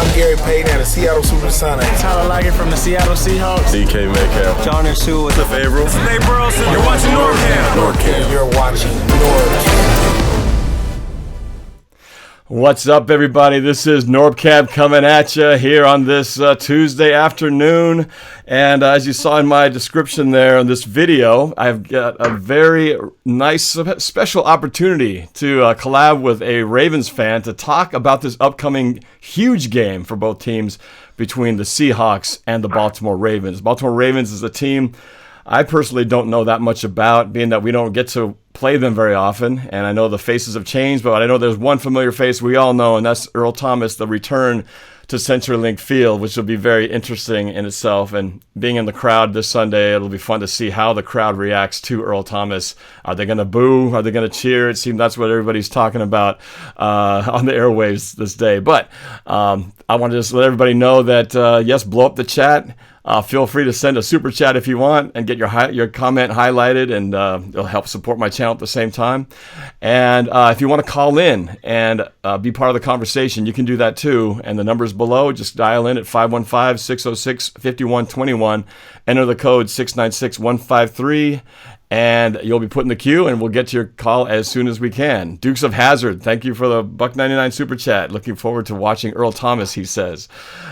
I'm Gary Payton at the Seattle Supersonics. Tyler Lockett from the Seattle Seahawks. DK Metcalf. John and Sue. What's up, Averill? This is Nate Burleson. You're watching NorbCam. NorbCam. You're watching NorbCam. What's up, everybody? This is NorbCam coming at you here on this Tuesday afternoon. And as you saw in my description there on this video, I've got a very nice special opportunity to collab with a Ravens fan to talk about this upcoming huge game for both teams between the Seahawks and the Baltimore Ravens. Baltimore Ravens is a team I personally don't know that much about, being that we don't get to play them very often, and I know the faces have changed, but I know there's one familiar face we all know, and that's Earl Thomas, the return to CenturyLink Field, which will be very interesting in itself. And being in the crowd this Sunday, it'll be fun to see how the crowd reacts to Earl Thomas. Are they going to boo? Are they going to cheer? It seems that's what everybody's talking about on the airwaves this day. But I want to just let everybody know that, yes, blow up the chat. Feel free to send a super chat if you want and get your comment highlighted, and it'll help support my channel at the same time. And if you want to call in and be part of the conversation, you can do that too. And the number's below. Just dial in at 515-606-5121. Enter the code 696153. And you'll be put in the queue, and we'll get to your call as soon as we can. Dukes of Hazzard, thank you for the $1.99 super chat. Looking forward to watching Earl Thomas, he says.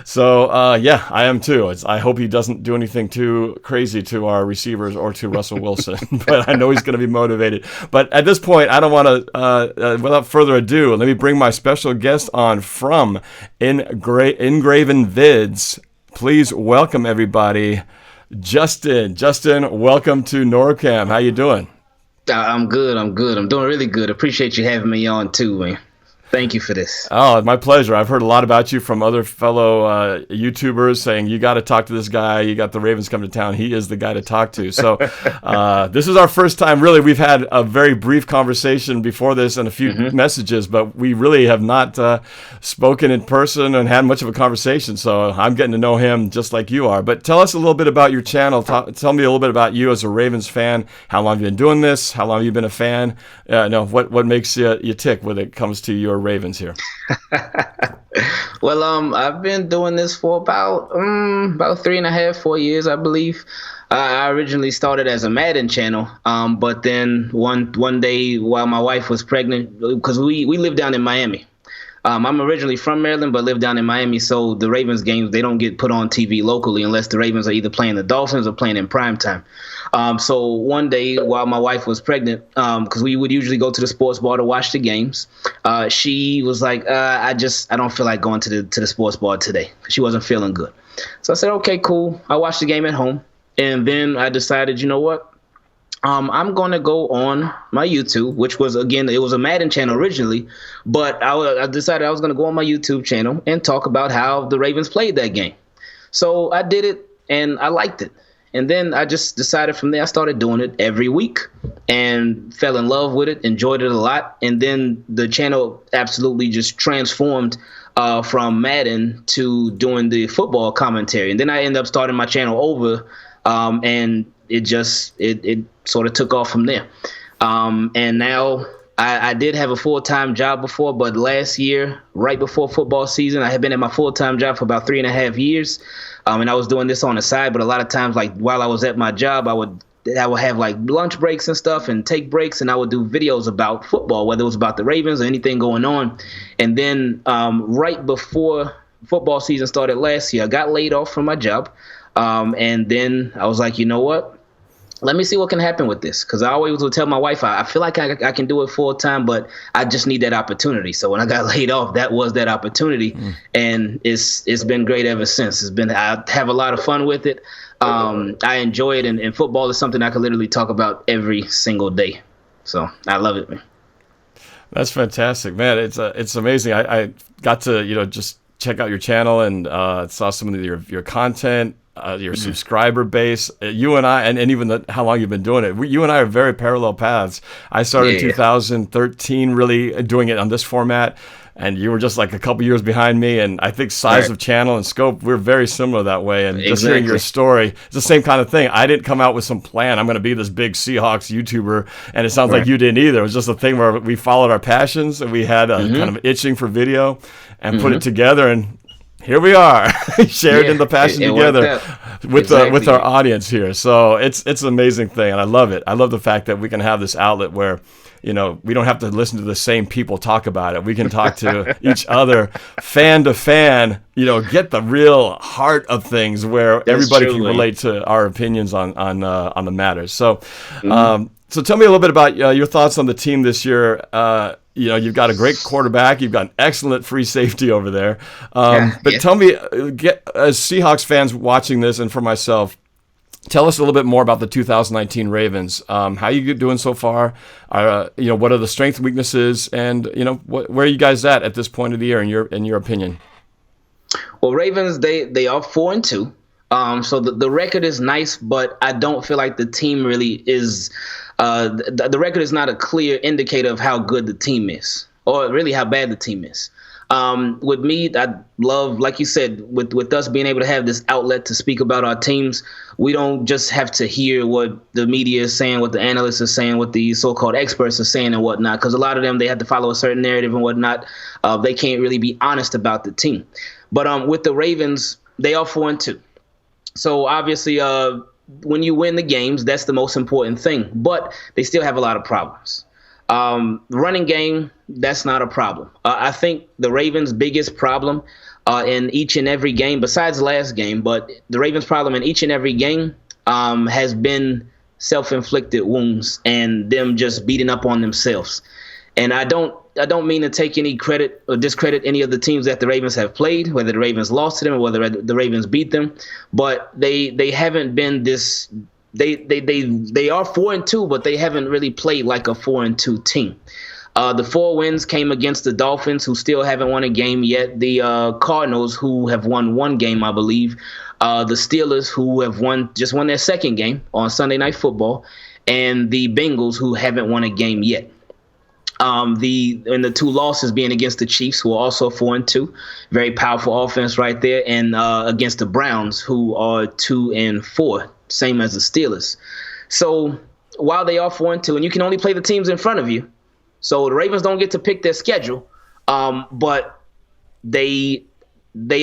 So, yeah, I am too. I hope he doesn't do anything too crazy to our receivers or to Russell Wilson, but I know he's going to be motivated. But at this point, I don't want to, without further ado, let me bring my special guest on from IngravenVids. Please welcome everybody. Justin, welcome to NorbCam. How you doing? I'm good. I'm doing really good. Appreciate you having me on too, man. Thank you for this. Oh, my pleasure. I've heard a lot about you from other fellow YouTubers saying you got to talk to this guy. You got the Ravens coming to town. He is the guy to talk to. So this is our first time. Really, we've had a very brief conversation before this and a few messages, but we really have not spoken in person and had much of a conversation. So I'm getting to know him just like you are. But tell us a little bit about your channel. Tell me a little bit about you as a Ravens fan. How long have you been doing this? How long have you been a fan? What makes you tick when it comes to your Ravens here? Well, I've been doing this for about 3.5, 4 years, I believe. I originally started as a Madden channel, but then one day while my wife was pregnant, because we live down in Miami. I'm originally from Maryland, but live down in Miami, so the Ravens games, they don't get put on TV locally unless the Ravens are either playing the Dolphins or playing in primetime. So one day while my wife was pregnant, because we would usually go to the sports bar to watch the games, she was like, I don't feel like going to the sports bar today. She wasn't feeling good. So I said, okay, cool. I watched the game at home. And then I decided, you know what? I'm going to go on my YouTube, which was, again, it was a Madden channel originally, but I decided I was going to go on my YouTube channel and talk about how the Ravens played that game. So I did it, and I liked it. And then I just decided from there, I started doing it every week and fell in love with it, enjoyed it a lot. And then the channel absolutely just transformed from Madden to doing the football commentary. And then I ended up starting my channel over, and it sort of took off from there. And now I did have a full-time job before, but last year, right before football season, I had been at my full-time job for about 3.5 years. And I was doing this on the side, but a lot of times, like while I was at my job, I would have like lunch breaks and stuff and take breaks, and I would do videos about football, whether it was about the Ravens or anything going on. And then right before football season started last year, I got laid off from my job. And then I was like, you know what? Let me see what can happen with this, because I always would tell my wife, I feel like I can do it full time, but I just need that opportunity. So when I got laid off, that was that opportunity, and it's been great ever since. I have a lot of fun with it. I enjoy it, and football is something I can literally talk about every single day. So I love it, man. That's fantastic, man. It's amazing. I got to just check out your channel and saw some of your content. Your subscriber base, you and I, and even how long you've been doing it. You and I are very parallel paths. I started in 2013 really doing it on this format, and you were just like a couple years behind me. And I think size of channel and scope, we're very similar that way. And just hearing your story, it's the same kind of thing. I didn't come out with some plan. I'm going to be this big Seahawks YouTuber, and it sounds like you didn't either. It was just a thing where we followed our passions, and we had a kind of itching for video and put it together. And here we are, shared in the passion it together with exactly. our audience here. So it's an amazing thing, and I love it. I love the fact that we can have this outlet where, we don't have to listen to the same people talk about it. We can talk to each other, fan to fan. Get the real heart of things where everybody can relate to our opinions on the matters. So, so tell me a little bit about your thoughts on the team this year. You've got a great quarterback. You've got an excellent free safety over there. Tell me, as Seahawks fans watching this, and for myself, tell us a little bit more about the 2019 Ravens. How you doing so far? What are the strengths, weaknesses, and where are you guys at this point of the year in your opinion? Well, Ravens, they are 4-2. So the record is nice, but I don't feel like the team really is. The record is not a clear indicator of how good the team is, or really how bad the team is. With me, I love, like you said, with us being able to have this outlet to speak about our teams, we don't just have to hear what the media is saying, what the analysts are saying, what the so-called experts are saying and whatnot, because a lot of them, they have to follow a certain narrative and whatnot. They can't really be honest about the team. But with the Ravens, they are 4-2. So obviously, when you win the games, that's the most important thing. But they still have a lot of problems. Running game, that's not a problem. I think the Ravens' biggest problem in each and every game, besides last game, but the Ravens' problem in each and every game has been self-inflicted wounds and them just beating up on themselves. And I don't mean to take any credit or discredit any of the teams that the Ravens have played, whether the Ravens lost to them or whether the Ravens beat them, but they haven't been this. They are 4-2, but they haven't really played like a 4-2 team. The 4 wins came against the Dolphins, who still haven't won a game yet. The Cardinals, who have won 1 game, I believe. The Steelers, who have just won their 2nd game on Sunday Night Football, and the Bengals, who haven't won a game yet. The 2 losses being against the Chiefs, who are also 4-2, very powerful offense right there, and against the Browns, who are 2-4, same as the Steelers. So while they are 4-2, and you can only play the teams in front of you, so the Ravens don't get to pick their schedule, but they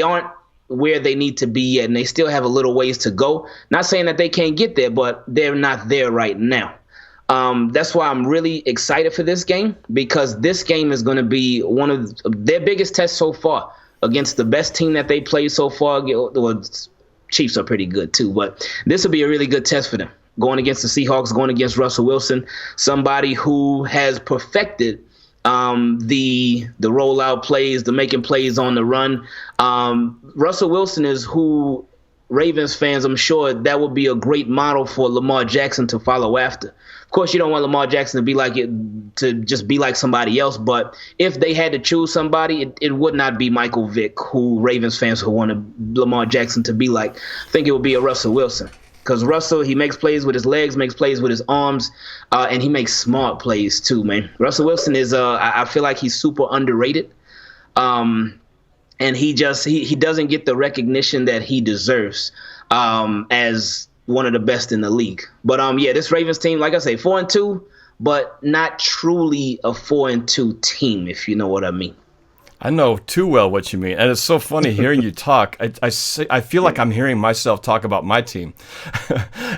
aren't where they need to be yet, and they still have a little ways to go. Not saying that they can't get there, but they're not there right now. That's why I'm really excited for this game, because this game is going to be one of their biggest tests so far against the best team that they played so far. Well, Chiefs are pretty good too, but this will be a really good test for them. Going against the Seahawks, going against Russell Wilson, somebody who has perfected the rollout plays, the making plays on the run. Russell Wilson is who Ravens fans, I'm sure that would be a great model for Lamar Jackson to follow after. Of course, you don't want Lamar Jackson to be like it, to just be like somebody else. But if they had to choose somebody, it would not be Michael Vick, who Ravens fans would want Lamar Jackson to be like. I think it would be a Russell Wilson, because Russell, he makes plays with his legs, makes plays with his arms, and he makes smart plays too, man. Russell Wilson is, I feel like he's super underrated. And he doesn't get the recognition that he deserves as one of the best in the league. But this Ravens team, like I say, 4-2, but not truly a 4-2 team, if you know what I mean. I know too well what you mean, and it's so funny hearing you talk. I feel like I'm hearing myself talk about my team,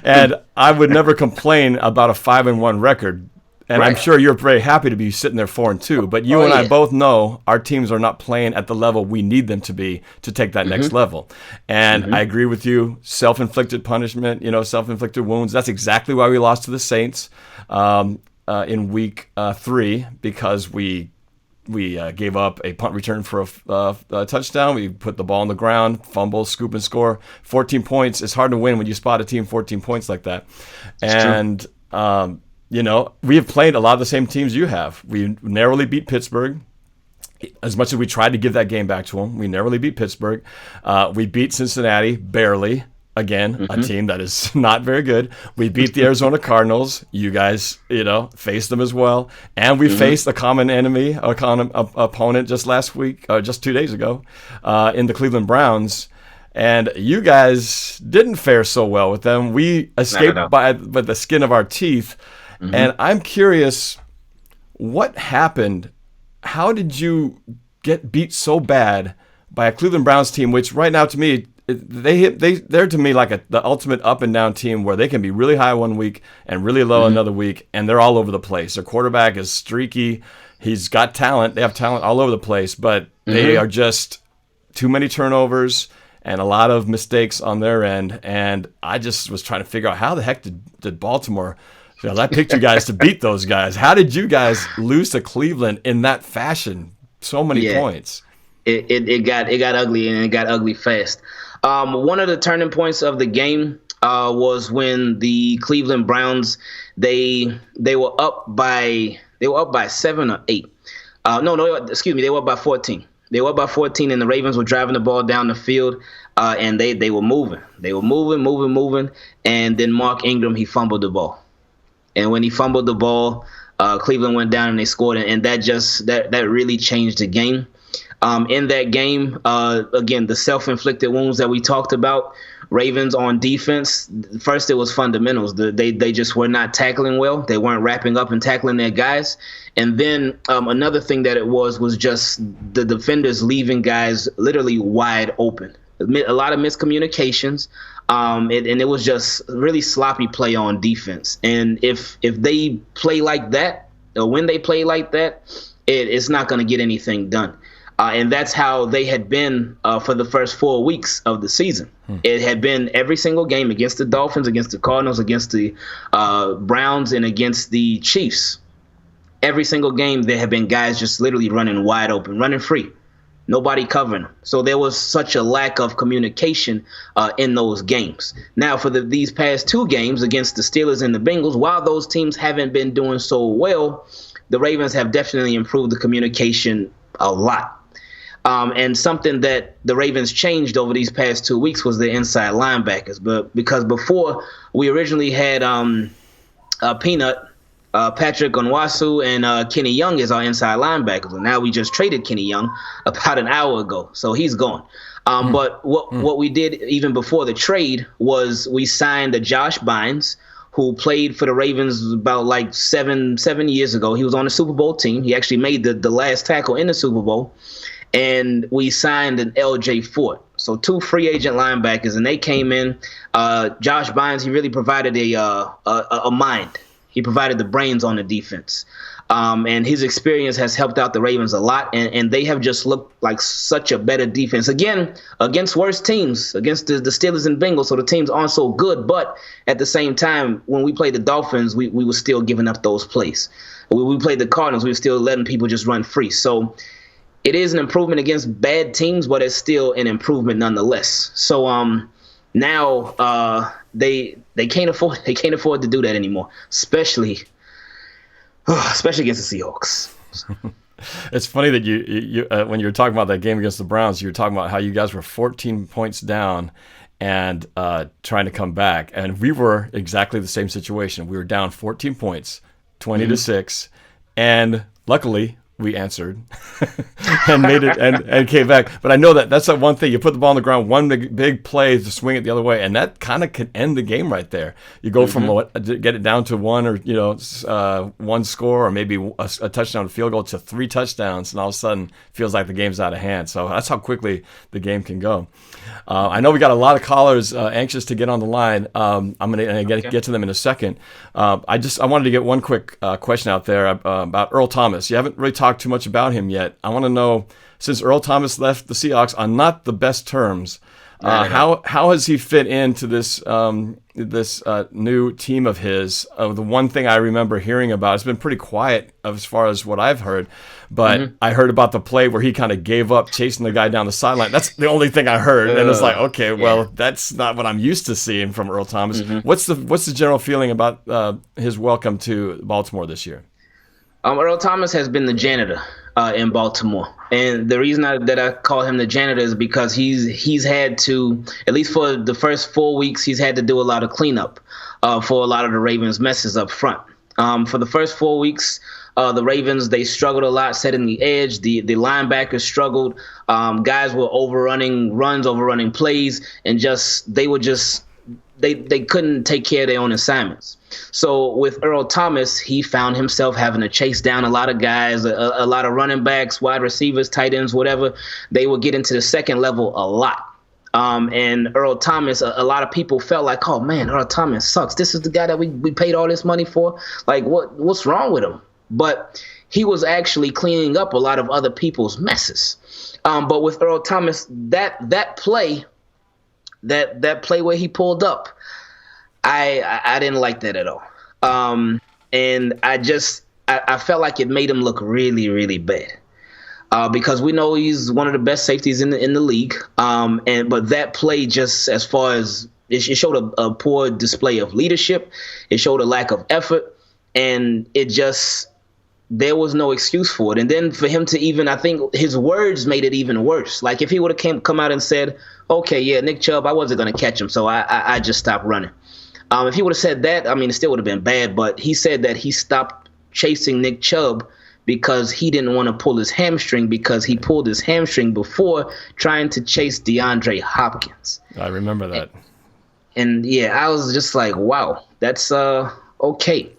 and I would never complain about a 5-1 record. And right. I'm sure you're very happy to be sitting there 4-2, but you and I both know our teams are not playing at the level we need them to be to take that next level. And I agree with you. Self-inflicted punishment, self-inflicted wounds. That's exactly why we lost to the Saints in week 3, because we gave up a punt return for a touchdown. We put the ball on the ground, fumble, scoop, and score. 14 points. It's hard to win when you spot a team 14 points like that. And we have played a lot of the same teams you have. We narrowly beat Pittsburgh. As much as we tried to give that game back to them, we narrowly beat Pittsburgh. We beat Cincinnati barely. Again, a team that is not very good. We beat the Arizona Cardinals. You guys, faced them as well. And we faced a common enemy, a common opponent just last week, just 2 days ago, in the Cleveland Browns. And you guys didn't fare so well with them. We escaped by the skin of our teeth. And I'm curious, what happened? How did you get beat so bad by a Cleveland Browns team, which right now to me, they're to me like the ultimate up and down team where they can be really high one week and really low another week, and they're all over the place. Their quarterback is streaky. He's got talent. They have talent all over the place, but they are just too many turnovers and a lot of mistakes on their end. And I just was trying to figure out how the heck did Baltimore. I picked you guys to beat those guys. How did you guys lose to Cleveland in that fashion? So many points. It got ugly, and it got ugly fast. One of the turning points of the game was when the Cleveland Browns they were up by 7 or 8. Excuse me, they were up by 14. They were up by 14, and the Ravens were driving the ball down the field, and they were moving. They were moving, and then Mark Ingram, he fumbled the ball. And when he fumbled the ball, Cleveland went down and they scored, and that really changed the game. In that game, again, the self-inflicted wounds that we talked about, Ravens on defense, first it was fundamentals. They just were not tackling well. They weren't wrapping up and tackling their guys. And then another thing that it was just the defenders leaving guys literally wide open. A lot of miscommunications, and it was just really sloppy play on defense. And if they play like that, or when they play like that, it's not going to get anything done. And that's how they had been for the first 4 weeks of the season. It had been every single game against the Dolphins, against the Cardinals, against the Browns, and against the Chiefs. Every single game, there have been guys just literally running wide open, running free. Nobody covering them. So there was such a lack of communication in those games. Now, for these past 2 games against the Steelers and the Bengals, while those teams haven't been doing so well, the Ravens have definitely improved the communication a lot. And something that the Ravens changed over these past 2 weeks was the inside linebackers. But because before we originally had Peanut, Patrick Onwasu, and Kenny Young as our inside linebackers. And now we just traded Kenny Young about an hour ago, so he's gone. But what we did even before the trade was we signed a Josh Bynes, who played for the Ravens about like seven years ago. He was on the Super Bowl team. He actually made the last tackle in the Super Bowl. And we signed an L.J. Fort. So 2 free agent linebackers, and they came in. Josh Bynes, he really provided a mind. He provided the brains on the defense. And his experience has helped out the Ravens a lot, and they have just looked like such a better defense. Again, against worse teams, against the Steelers and Bengals, so the teams aren't so good. But at the same time, when we played the Dolphins, we were still giving up those plays. When we played the Cardinals, we were still letting people just run free. So it is an improvement against bad teams, but it's still an improvement nonetheless. So now they can't afford to do that anymore, especially against the Seahawks. It's funny that you when you were talking about that game against the Browns, you were talking about how you guys were 14 points down and trying to come back, and we were exactly the same situation. We were down 14 points, 20-6, and luckily we answered and made it and came back. But I know that's that one thing. You put the ball on the ground, one big play to swing it the other way, and that kind of can end the game right there. You go from get it down to 1 or one score, or maybe a touchdown field goal, to 3 touchdowns, and all of a sudden feels like the game's out of hand. So that's how quickly the game can go. I know we got a lot of callers anxious to get on the line. I'm going to get to them in a second. I wanted to get one quick question out there about Earl Thomas. You haven't really talked too much about him yet. I want to know, since Earl Thomas left the Seahawks on not the best terms, how has he fit into this new team of his? The one thing I remember hearing about, it's been pretty quiet as far as what I've heard, but I heard about the play where he kind of gave up chasing the guy down the sideline. That's the only thing I heard, and it's like, okay, well, that's not what I'm used to seeing from Earl Thomas. What's the general feeling about his welcome to Baltimore this year? Earl Thomas has been the janitor in Baltimore. And the reason that I call him the janitor is because he's had to, at least for the first 4 weeks, he's had to do a lot of cleanup for a lot of the Ravens' messes up front. For the first 4 weeks, the Ravens, they struggled a lot setting the edge. The linebackers struggled. Guys were overrunning runs, overrunning plays, and they were just they couldn't take care of their own assignments. So with Earl Thomas, he found himself having to chase down a lot of guys, a lot of running backs, wide receivers, tight ends, whatever. They would get into the second level a lot. And Earl Thomas, a lot of people felt like, oh man, Earl Thomas sucks. This is the guy that we paid all this money for. Like, what's wrong with him? But he was actually cleaning up a lot of other people's messes. But with Earl Thomas, that play where he pulled up, I didn't like that at all. And I felt like it made him look really, really bad. Because we know he's one of the best safeties in the league. But that play, just as far as it showed a poor display of leadership, it showed a lack of effort, and there was no excuse for it. And then for him to even, I think his words made it even worse. Like if he would have come out and said, okay, yeah, Nick Chubb, I wasn't going to catch him, so I just stopped running. If he would have said that, I mean, it still would have been bad, but he said that he stopped chasing Nick Chubb because he didn't want to pull his hamstring, because he pulled his hamstring before trying to chase DeAndre Hopkins. I remember that. And yeah, I was just like, wow, that's okay.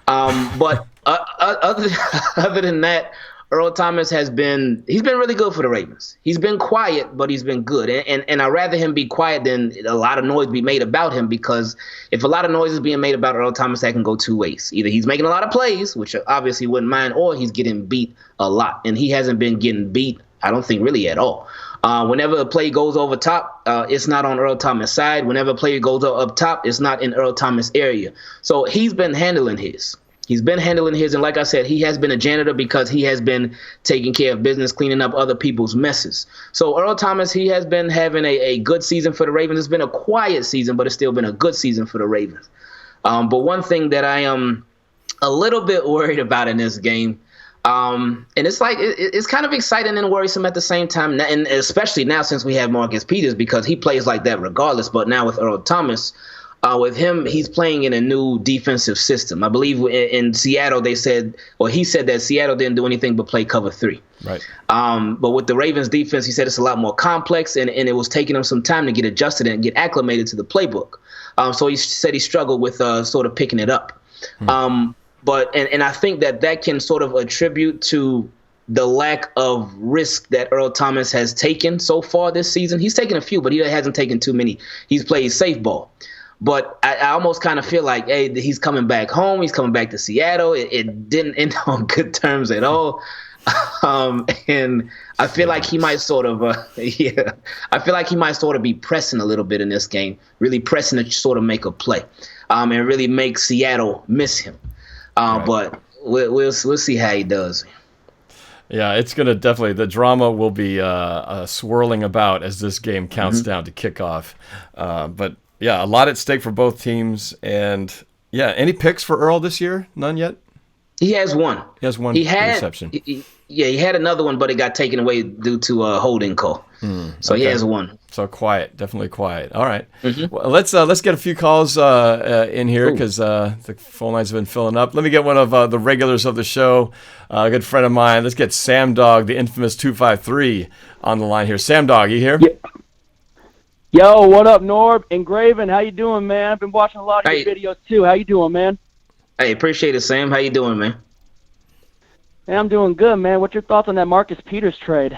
But other than that, Earl Thomas he's been really good for the Ravens. He's been quiet, but he's been good. And I'd rather him be quiet than a lot of noise be made about him, because if a lot of noise is being made about Earl Thomas, that can go two ways. Either he's making a lot of plays, which I obviously wouldn't mind, or he's getting beat a lot. And he hasn't been getting beat, I don't think, really at all. Whenever a play goes over top, it's not on Earl Thomas' side. Whenever a play goes up top, it's not in Earl Thomas' area. So he's been handling his. And like I said, he has been a janitor because he has been taking care of business, cleaning up other people's messes. So Earl Thomas, he has been having a good season for the Ravens. It's been a quiet season, but it's still been a good season for the Ravens. But one thing that I am a little bit worried about in this game, and it's like it's kind of exciting and worrisome at the same time, and especially now since we have Marcus Peters, because he plays like that regardless. But now with Earl Thomas, with him, he's playing in a new defensive system. I believe in Seattle, he said that Seattle didn't do anything but play cover 3. Right. But with the Ravens defense, he said it's a lot more complex, and it was taking him some time to get adjusted and get acclimated to the playbook. So he said he struggled with sort of picking it up. But I think that can sort of attribute to the lack of risk that Earl Thomas has taken so far this season. He's taken a few, but he hasn't taken too many. He's played safe ball. But I almost kind of feel like, hey, he's coming back home. He's coming back to Seattle. It didn't end on good terms at all. And I feel like he might sort of, be pressing a little bit in this game, really pressing to sort of make a play, and really make Seattle miss him. Right. But we'll see how he does. Yeah, it's going to definitely, the drama will be swirling about as this game counts down to kickoff. But yeah, a lot at stake for both teams. And yeah, any picks for Earl this year? None yet? He has one. He had interception. He had another one, but it got taken away due to a holding call. So he has one. So quiet, definitely quiet. All right. Well, let's get a few calls in here, because the phone lines have been filling up. Let me get one of the regulars of the show, a good friend of mine. Let's get Sam Dog, the infamous 253, on the line here. Sam Dog, you here? Yeah. Yo, what up, Norb? Engraven, how you doing, man? I've been watching a lot of your videos, too. How you doing, man? Hey, appreciate it, Sam. How you doing, man? Hey, I'm doing good, man. What's your thoughts on that Marcus Peters trade?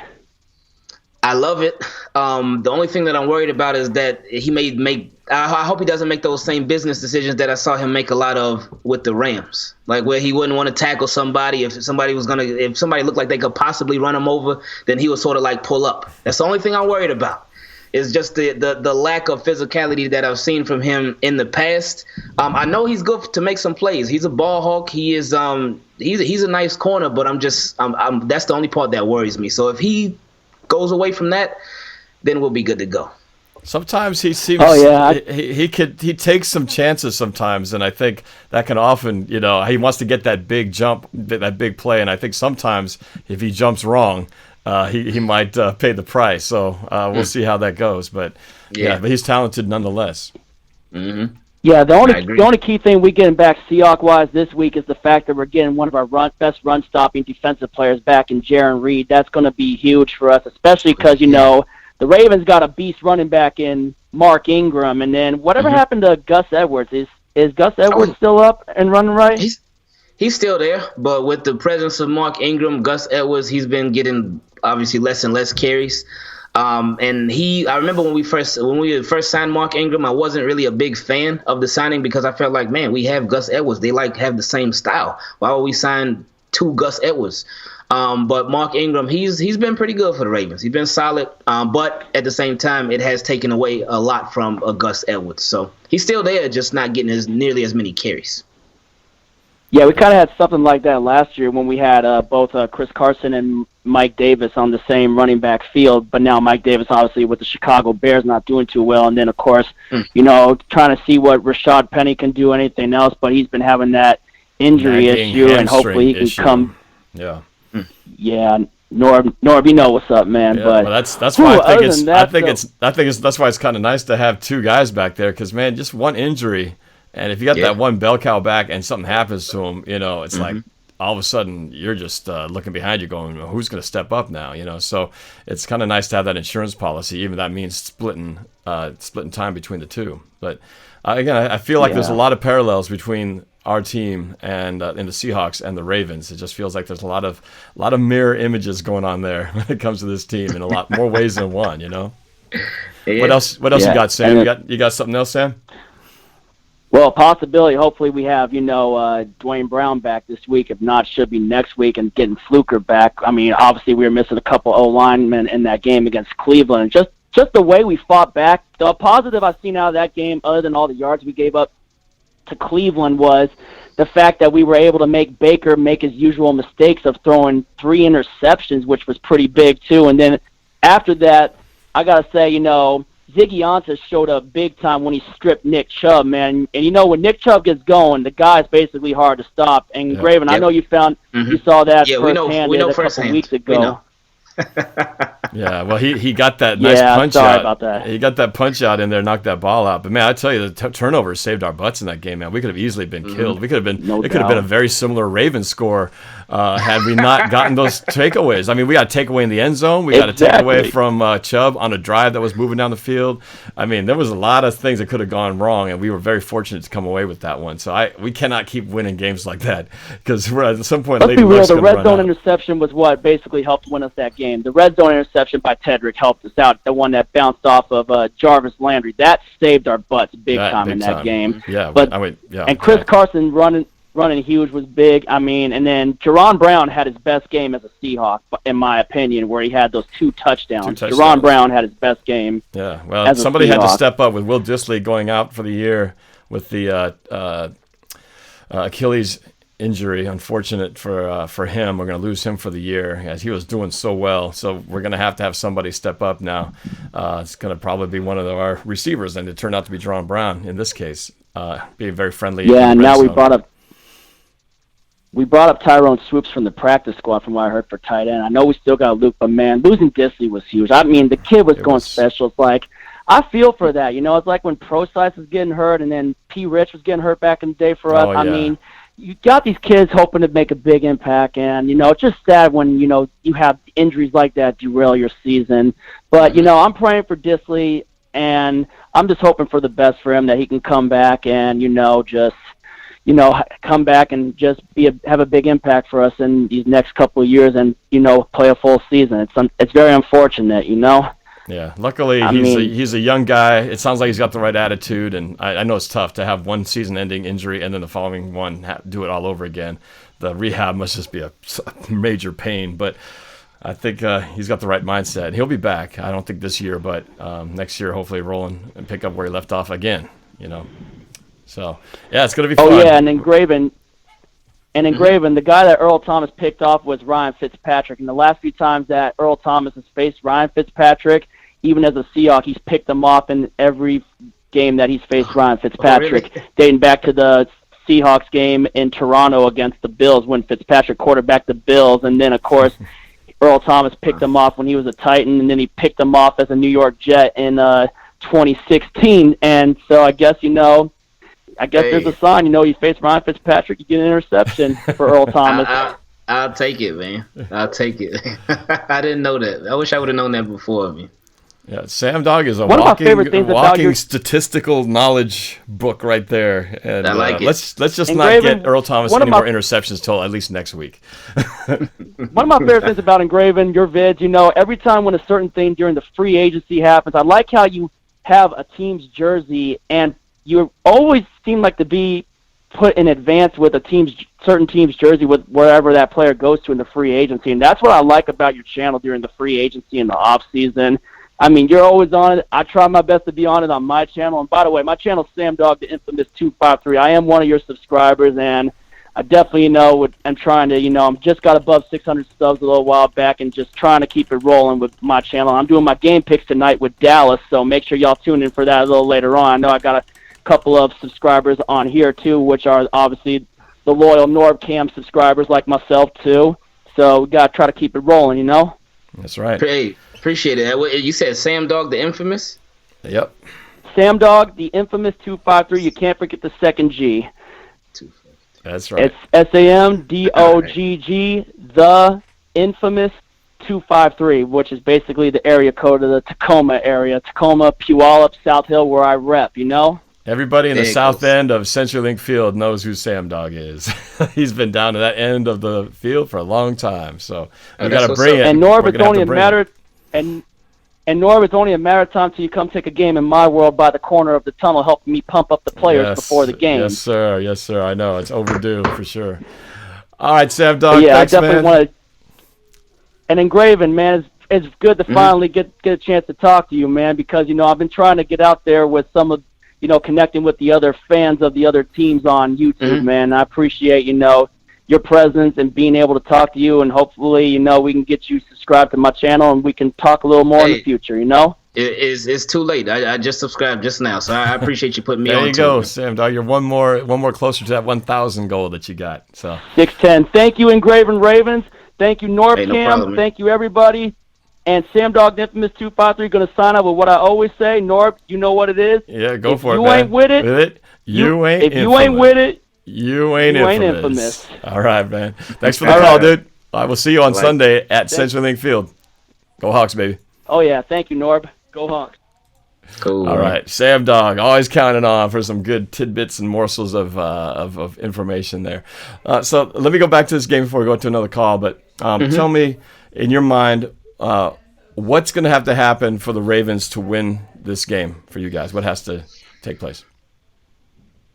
I love it. The only thing that I'm worried about is that he may make – I hope he doesn't make those same business decisions that I saw him make a lot of with the Rams, like where he wouldn't want to tackle somebody. If somebody looked like they could possibly run him over, then he would sort of like pull up. That's the only thing I'm worried about. Is just the lack of physicality that I've seen from him in the past. I know he's good to make some plays. He's a ball hawk. He is he's a nice corner, but that's the only part that worries me. So if he goes away from that, then we'll be good to go. Sometimes he seems he takes some chances sometimes, and I think that can often, he wants to get that big jump, that big play, and I think sometimes if he jumps wrong, he might pay the price. So we'll see how that goes. But but he's talented nonetheless. Mm-hmm. Yeah, the only key thing we getting back Seahawks-wise this week is the fact that we're getting one of our best run-stopping defensive players back in Jaron Reed. That's going to be huge for us, especially because, the Ravens got a beast running back in Mark Ingram, and then whatever happened to Gus Edwards? Is Gus Edwards still up and running right? He's still there, but with the presence of Mark Ingram, Gus Edwards, he's been getting obviously less and less carries. And I remember when we first signed Mark Ingram, I wasn't really a big fan of the signing because I felt like, man, we have Gus Edwards. They have the same style. Why would we sign two Gus Edwards? But Mark Ingram, he's been pretty good for the Ravens. He's been solid, but at the same time, it has taken away a lot from Gus Edwards. So he's still there, just not getting nearly as many carries. Yeah, we kind of had something like that last year when we had both Chris Carson and Mike Davis on the same running back field, but now Mike Davis obviously with the Chicago Bears not doing too well, and then of course, trying to see what Rashad Penny can do, anything else, but he's been having that injury issue, and hopefully he can come. Yeah. Yeah, Norb, you know what's up, man. Yeah, but well, that's why I think that's why it's kind of nice to have two guys back there, because man, just one injury. And if you got that one bell cow back and something happens to him, it's like all of a sudden you're just looking behind you going, well, who's going to step up now? So it's kind of nice to have that insurance policy, even that means splitting time between the two. But again, I feel like there's a lot of parallels between our team and in the Seahawks and the Ravens. It just feels like there's a lot of mirror images going on there when it comes to this team in a lot more ways than one. Yeah. What else you got, Sam? You got something else, Sam? Well, possibility. Hopefully we have, Dwayne Brown back this week. If not, should be next week, and getting Fluker back. I mean, obviously we were missing a couple O-linemen in that game against Cleveland. Just the way we fought back, the positive I've seen out of that game, other than all the yards we gave up to Cleveland, was the fact that we were able to make Baker make his usual mistakes of throwing 3 interceptions, which was pretty big too. And then after that, I got to say, Ziggy Ansah showed up big time when he stripped Nick Chubb, man. And when Nick Chubb gets going, the guy's basically hard to stop. And Graven, I know you saw that firsthand a couple weeks ago. Yeah, well, he got that nice punch sorry out. About that. He got that punch out in there, knocked that ball out. But man, I tell you, the turnovers saved our butts in that game, man. We could have easily been killed. We could have been. It could have been a very similar Ravens score had we not gotten those takeaways. I mean, we got a takeaway in the end zone. We got a takeaway from Chubb on a drive that was moving down the field. I mean, there was a lot of things that could have gone wrong, and we were very fortunate to come away with that one. So we cannot keep winning games like that, because we're at some point. Let's be real. The red zone interception was what basically helped win us that game. The red zone interception by Tedrick helped us out. The one that bounced off of Jarvis Landry, that saved our butts big time in that game. Yeah, and Chris Carson running huge was big. I mean, and then Jerron Brown had his best game as a Seahawk, in my opinion, where he had those 2 touchdowns. Jerron Brown had his best game. Yeah, well, somebody had to step up with Will Dissly going out for the year with the Achilles injury. Unfortunate for him. We're going to lose him for the year, as he was doing so well. So we're going to have somebody step up now. It's going to probably be one of our receivers, and it turned out to be Jerron Brown in this case. Being very friendly. Yeah, and now we brought up Tyrone Swoops from the practice squad, from what I heard, for tight end. I know we still got Luke, but man, losing Dissly was huge. I mean, the kid was going special. It's like, I feel for that. It's like when Procise was getting hurt, and then P. Rich was getting hurt back in the day for us. I mean, you got these kids hoping to make a big impact, and it's just sad when you have injuries like that derail your season. But I'm praying for Dissly, and I'm just hoping for the best for him, that he can come back and come back and just have a big impact for us in these next couple of years, and play a full season. It's very unfortunate, Yeah, luckily he's a young guy. It sounds like he's got the right attitude, and I know it's tough to have one season-ending injury and then the following one do it all over again. The rehab must just be a major pain, but I think he's got the right mindset. He'll be back. I don't think this year, but next year hopefully rolling and pick up where he left off again. So yeah, it's gonna be fun. Oh yeah, and Engraven, the guy that Earl Thomas picked off was Ryan Fitzpatrick. And the last few times that Earl Thomas has faced Ryan Fitzpatrick, even as a Seahawk, he's picked him off in every game that he's faced Ryan Fitzpatrick, dating back to the Seahawks game in Toronto against the Bills when Fitzpatrick quarterbacked the Bills. And then, of course, Earl Thomas picked him off when he was a Titan, and then he picked him off as a New York Jet in 2016. And so I guess, there's a sign. You face Ryan Fitzpatrick, you get an interception for Earl Thomas. I'll take it, man. I'll take it. I didn't know that. I wish I would have known that before me. Yeah, Sam Dog is a One of my favorite things about walking your statistical knowledge book right there. And I like it. Let's just not Engraven, get Earl Thomas one of any my- more interceptions till at least next week. One of my favorite things about Engraven, your vids, every time when a certain thing during the free agency happens, I like how you have a team's jersey and you always seem like to be put in advance with certain team's jersey with wherever that player goes to in the free agency. And that's what I like about your channel during the free agency and the off season. I mean, you're always on it. I try my best to be on it on my channel. And by the way, my channel's Sam Dog, the infamous 253. I am one of your subscribers, and I definitely I'm trying to, I'm just got above 600 subs a little while back and just trying to keep it rolling with my channel. I'm doing my game picks tonight with Dallas, so make sure y'all tune in for that a little later on. I know I got a couple of subscribers on here, too, which are obviously the loyal NorbCam subscribers like myself, too. So we got to try to keep it rolling, That's right. Hey, appreciate it. You said Sam Dog, the infamous? Yep. Sam Dog, the infamous 253. You can't forget the second G. That's right. It's SAMDOGG, the infamous 253, which is basically the area code of the Tacoma area. Tacoma, Puyallup, South Hill, where I rep, Everybody in the There it south goes. end of CenturyLink Field knows who Sam Dog is. He's been down to that end of the field for a long time, so we got that's to what's bring up. it. And Norb, We're it's gonna have only to a bring it. matter and Norb, it's only a matter of time till you come take a game in my world by the corner of the tunnel, helping me pump up the players before the game. Yes, sir. Yes, sir. I know it's overdue for sure. All right, Sam Dog. Yeah, Thanks, I definitely man. want to. And Engraven, man, it's good to finally get a chance to talk to you, man, because I've been trying to get out there with some of connecting with the other fans of the other teams on YouTube, man. I appreciate your presence and being able to talk to you, and hopefully we can get you subscribed to my channel and we can talk a little more in the future. It's too late. I just subscribed just now, so I appreciate you putting me on. There you go, Sam Dog. You're one more closer to that 1,000 goal that you got. So 610. Thank you, Engraven Ravens. Thank you, NorbCam. Hey, no problem, man. Thank you, everybody. And Sam Dog, the infamous 253, going to sign up with what I always say. Norb, you know what it is. yeah, go If for it, you man. ain't with it, you ain't. If you ain't with it, you ain't you ain't infamous. infamous. All right, man. Thanks for the call, dude. I will see you on Sunday at CenturyLink Field. Go Hawks, baby. oh yeah, thank you, Norb. Go Hawks. Cool. All right, Sam Dog, always counting on for some good tidbits and morsels of information there. So let me go back to this game before we go to another call. But tell me, in your mind, what's going to have to happen for the Ravens to win this game for you guys? What has to take place?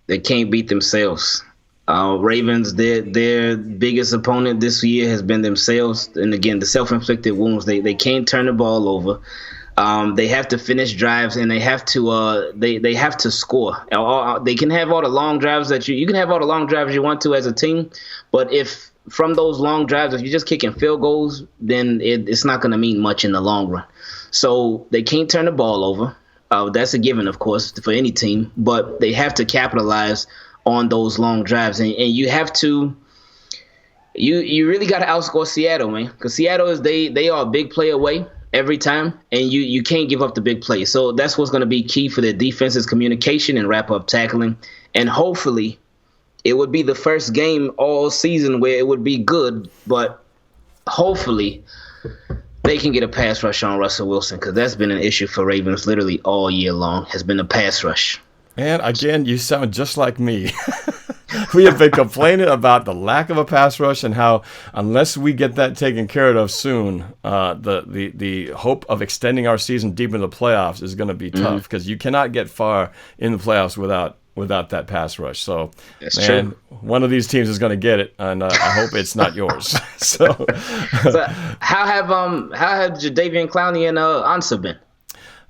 They can't beat themselves. Ravens, their biggest opponent this year has been themselves. And again, the self-inflicted wounds. They can't turn the ball over. They have to finish drives, and they have to they have to score. They can have all the long drives that you can have all the long drives you want to as a team, but if from those long drives, if you're just kicking field goals, then it's not going to mean much in the long run. So they can't turn the ball over. That's a given, of course, for any team, but they have to capitalize on those long drives, and you have to. You really got to outscore Seattle, man, because Seattle they are a big play away every time, and you can't give up the big play. So that's what's going to be key for their defense is communication and wrap-up tackling. And hopefully it would be the first game all season where it would be good, but hopefully they can get a pass rush on Russell Wilson, because that's been an issue for Ravens literally all year long, has been a pass rush. And again, you sound just like me. We have been complaining about the lack of a pass rush and how unless we get that taken care of soon, the hope of extending our season deep into the playoffs is going to be tough, because you cannot get far in the playoffs without that pass rush. So, That's man, true. one of these teams is going to get it, and I hope it's not yours. So, How have Jadeveon Clowney and Ansah been?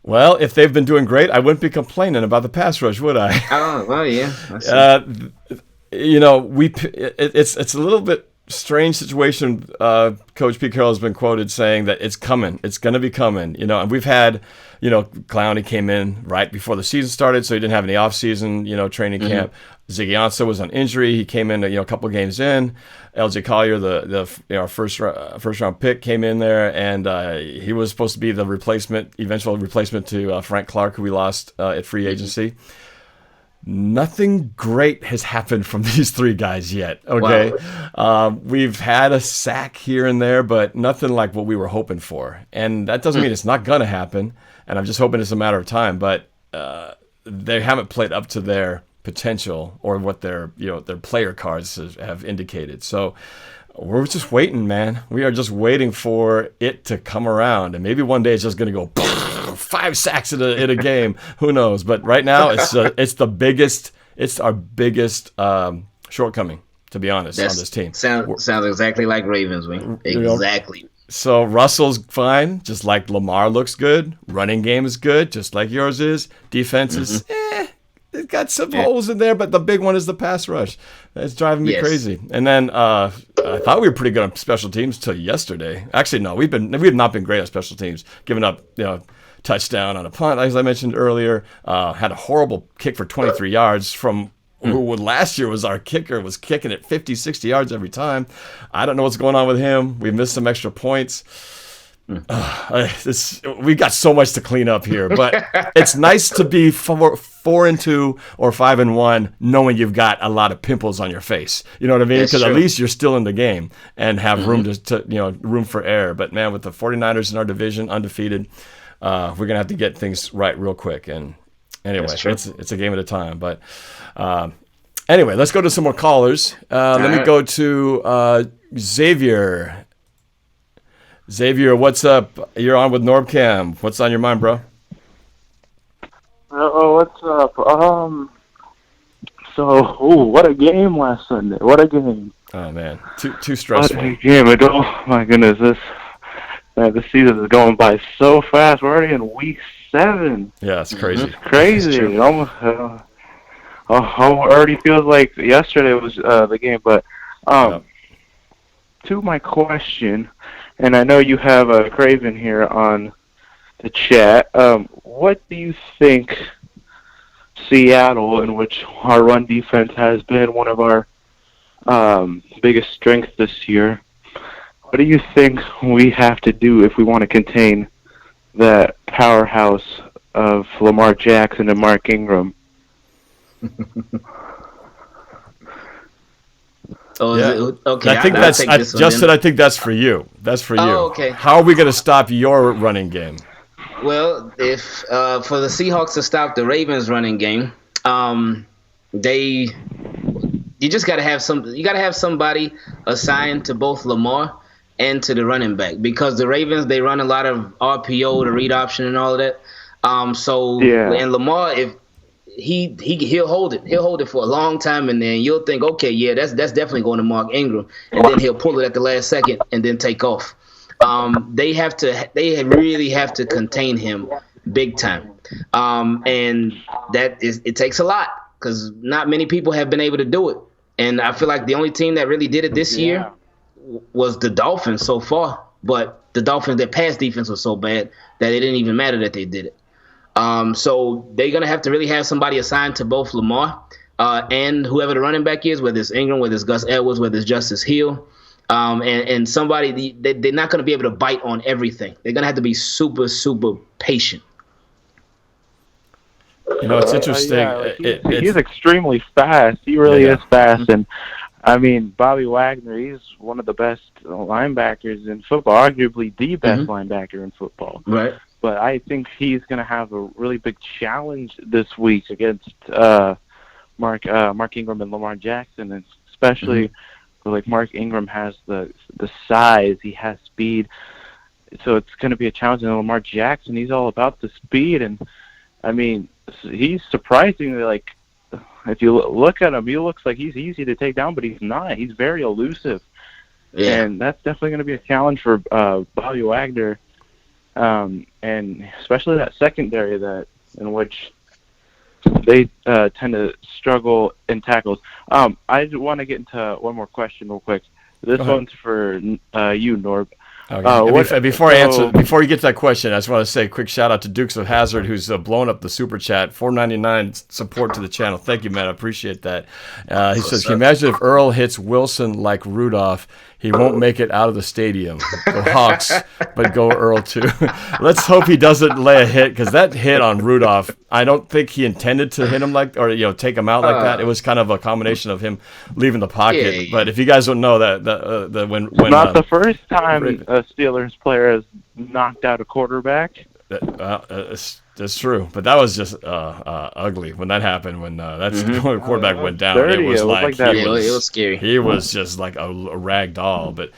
well, if they've been doing great, I wouldn't be complaining about the pass rush, would I? Oh, well, yeah. I see. It's a little bit strange situation. Coach Pete Carroll has been quoted saying that it's coming. It's going to be coming. And we've had, Clowney came in right before the season started, so he didn't have any off-season, training camp. Ziggy Ansah was on injury. He came in, a couple of games in. LJ Collier, our first round pick, came in there, and he was supposed to be the eventual replacement to Frank Clark, who we lost at free agency. nothing great has happened from these three guys yet. Okay. Wow. We've had a sack here and there, but nothing like what we were hoping for. And that doesn't mean it's not going to happen. And I'm just hoping it's a matter of time, but they haven't played up to their potential or what their player cards have indicated. So we're just waiting, man. We are just waiting for it to come around. And maybe one day it's just going to go 5 sacks in a game. Who knows? But right now, it's our biggest shortcoming, to be honest, on this team. Sounds exactly like Ravens, man. Exactly. So Russell's fine, just like Lamar looks good. Running game is good, just like yours is. Defense is, it's got some holes in there, but the big one is the pass rush. That's driving me crazy. And then I thought we were pretty good on special teams till yesterday. Actually, no, we have not been great on special teams, giving up, touchdown on a punt, as I mentioned earlier. Had a horrible kick for 23 yards from who last year was our kicker, was kicking it 50, 60 yards every time. I don't know what's going on with him. We missed some extra points. We got so much to clean up here, but it's nice to be 4-2 or 5-1, knowing you've got a lot of pimples on your face. You know what I mean? Because at least you're still in the game and have room room for error. But man, with the 49ers in our division, undefeated, we're gonna have to get things right real quick. And anyway, it's a game at a time. But anyway, let's go to some more callers. Let me go to Xavier. Xavier, what's up? You're on with NorbCam. What's on your mind, bro? What's up? What a game last Sunday. What a game. Oh, man. Too stressful. What a game. Oh, my goodness. The season is going by so fast. We're already in week 7. Yeah, it's crazy. It's crazy. It almost already feels like yesterday was the game. But to my question, and I know you have Craven here on the chat, what do you think Seattle, in which our run defense has been one of our biggest strengths this year, what do you think we have to do if we want to contain that powerhouse of Lamar Jackson and Mark Ingram? Okay. I think I think that's for you. That's for you. Oh, okay. How are we going to stop your running game? Well, if for the Seahawks to stop the Ravens running game, you just got to have somebody assigned to both Lamar and to the running back, because the Ravens, they run a lot of RPO, the read option, and all of that. And Lamar, if he'll hold it for a long time, and then you'll think, okay, yeah, that's definitely going to Mark Ingram, and then he'll pull it at the last second and then take off. They really have to contain him big time, and it takes a lot, because not many people have been able to do it. And I feel like the only team that really did it this year was the Dolphins so far, but the Dolphins, their pass defense was so bad that it didn't even matter that they did it. So they're going to have to really have somebody assigned to both Lamar and whoever the running back is, whether it's Ingram, whether it's Gus Edwards, whether it's Justice Hill, and somebody, they're not going to be able to bite on everything. They're going to have to be super, super patient. It's interesting. He's extremely fast. He really is fast. And, I mean, Bobby Wagner, he's one of the best linebackers in football, arguably the best linebacker in football. Right. But I think he's going to have a really big challenge this week against Mark Ingram and Lamar Jackson, and especially like Mark Ingram has the size, he has speed, so it's going to be a challenge. And Lamar Jackson, he's all about the speed, and I mean, he's surprisingly, like, if you look at him, he looks like he's easy to take down, but he's not. He's very elusive, and that's definitely going to be a challenge for Bobby Wagner. And especially that secondary in which they tend to struggle in tackles. I want to get into one more question real quick. This one's for you, Norb. Okay. Before you get to that question, I just want to say a quick shout out to Dukes of Hazzard, who's blown up the super chat, $4.99 support to the channel. Thank you, man. I appreciate that. He says, "Can you imagine if Earl hits Wilson like Rudolph? He won't make it out of the stadium. Go Hawks, but go Earl too. Let's hope he doesn't lay a hit, because that hit on Rudolph, I don't think he intended to hit him take him out like that. It was kind of a combination of him leaving the pocket. Yeah. But if you guys don't know that when not the first time a Steelers player has knocked out a quarterback. That's true, but that was just ugly when that happened. When that quarterback went down, it was like it was scary. He was just like a rag doll. But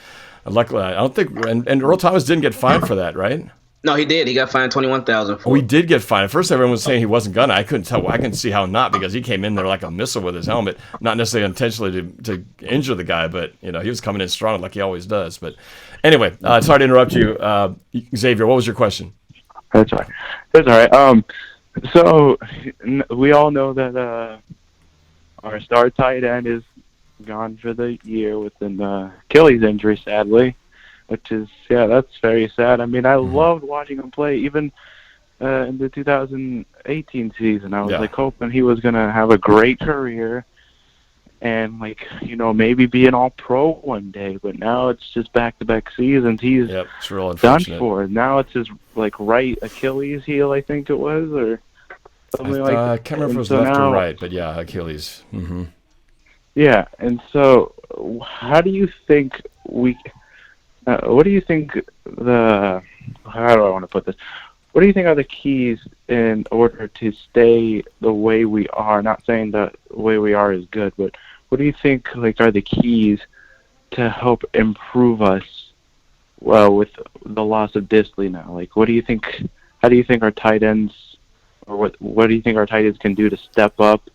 luckily, I don't think. And Earl Thomas didn't get fined for that, right? No, he did. He got fined $21,000 for We did get fined. At first, everyone was saying he wasn't gonna. I couldn't tell. I can see how not, because he came in there like a missile with his helmet, not necessarily intentionally to injure the guy, but he was coming in strong like he always does. But anyway, sorry to interrupt you, Xavier. What was your question? That's all right. That's all right. So we all know that our star tight end is gone for the year with an Achilles injury, sadly, which is, that's very sad. I mean, I loved watching him play, even in the 2018 season. I was hoping he was going to have a great career and maybe be an all-pro one day. But now it's just back-to-back seasons. He's it's real done unfortunate. for. Now it's his right Achilles heel, I think it was, or something like that. I can't remember if it was left or right, but Achilles. Mm-hmm. Yeah, and so how do you think what do you think how do I want to put this? What do you think are the keys in order to stay the way we are? Not saying the way we are is good, but what do you think are the keys to help improve us with the loss of Disley now? What do you think? How do you think our tight ends, or what do you think our tight ends can do to step up?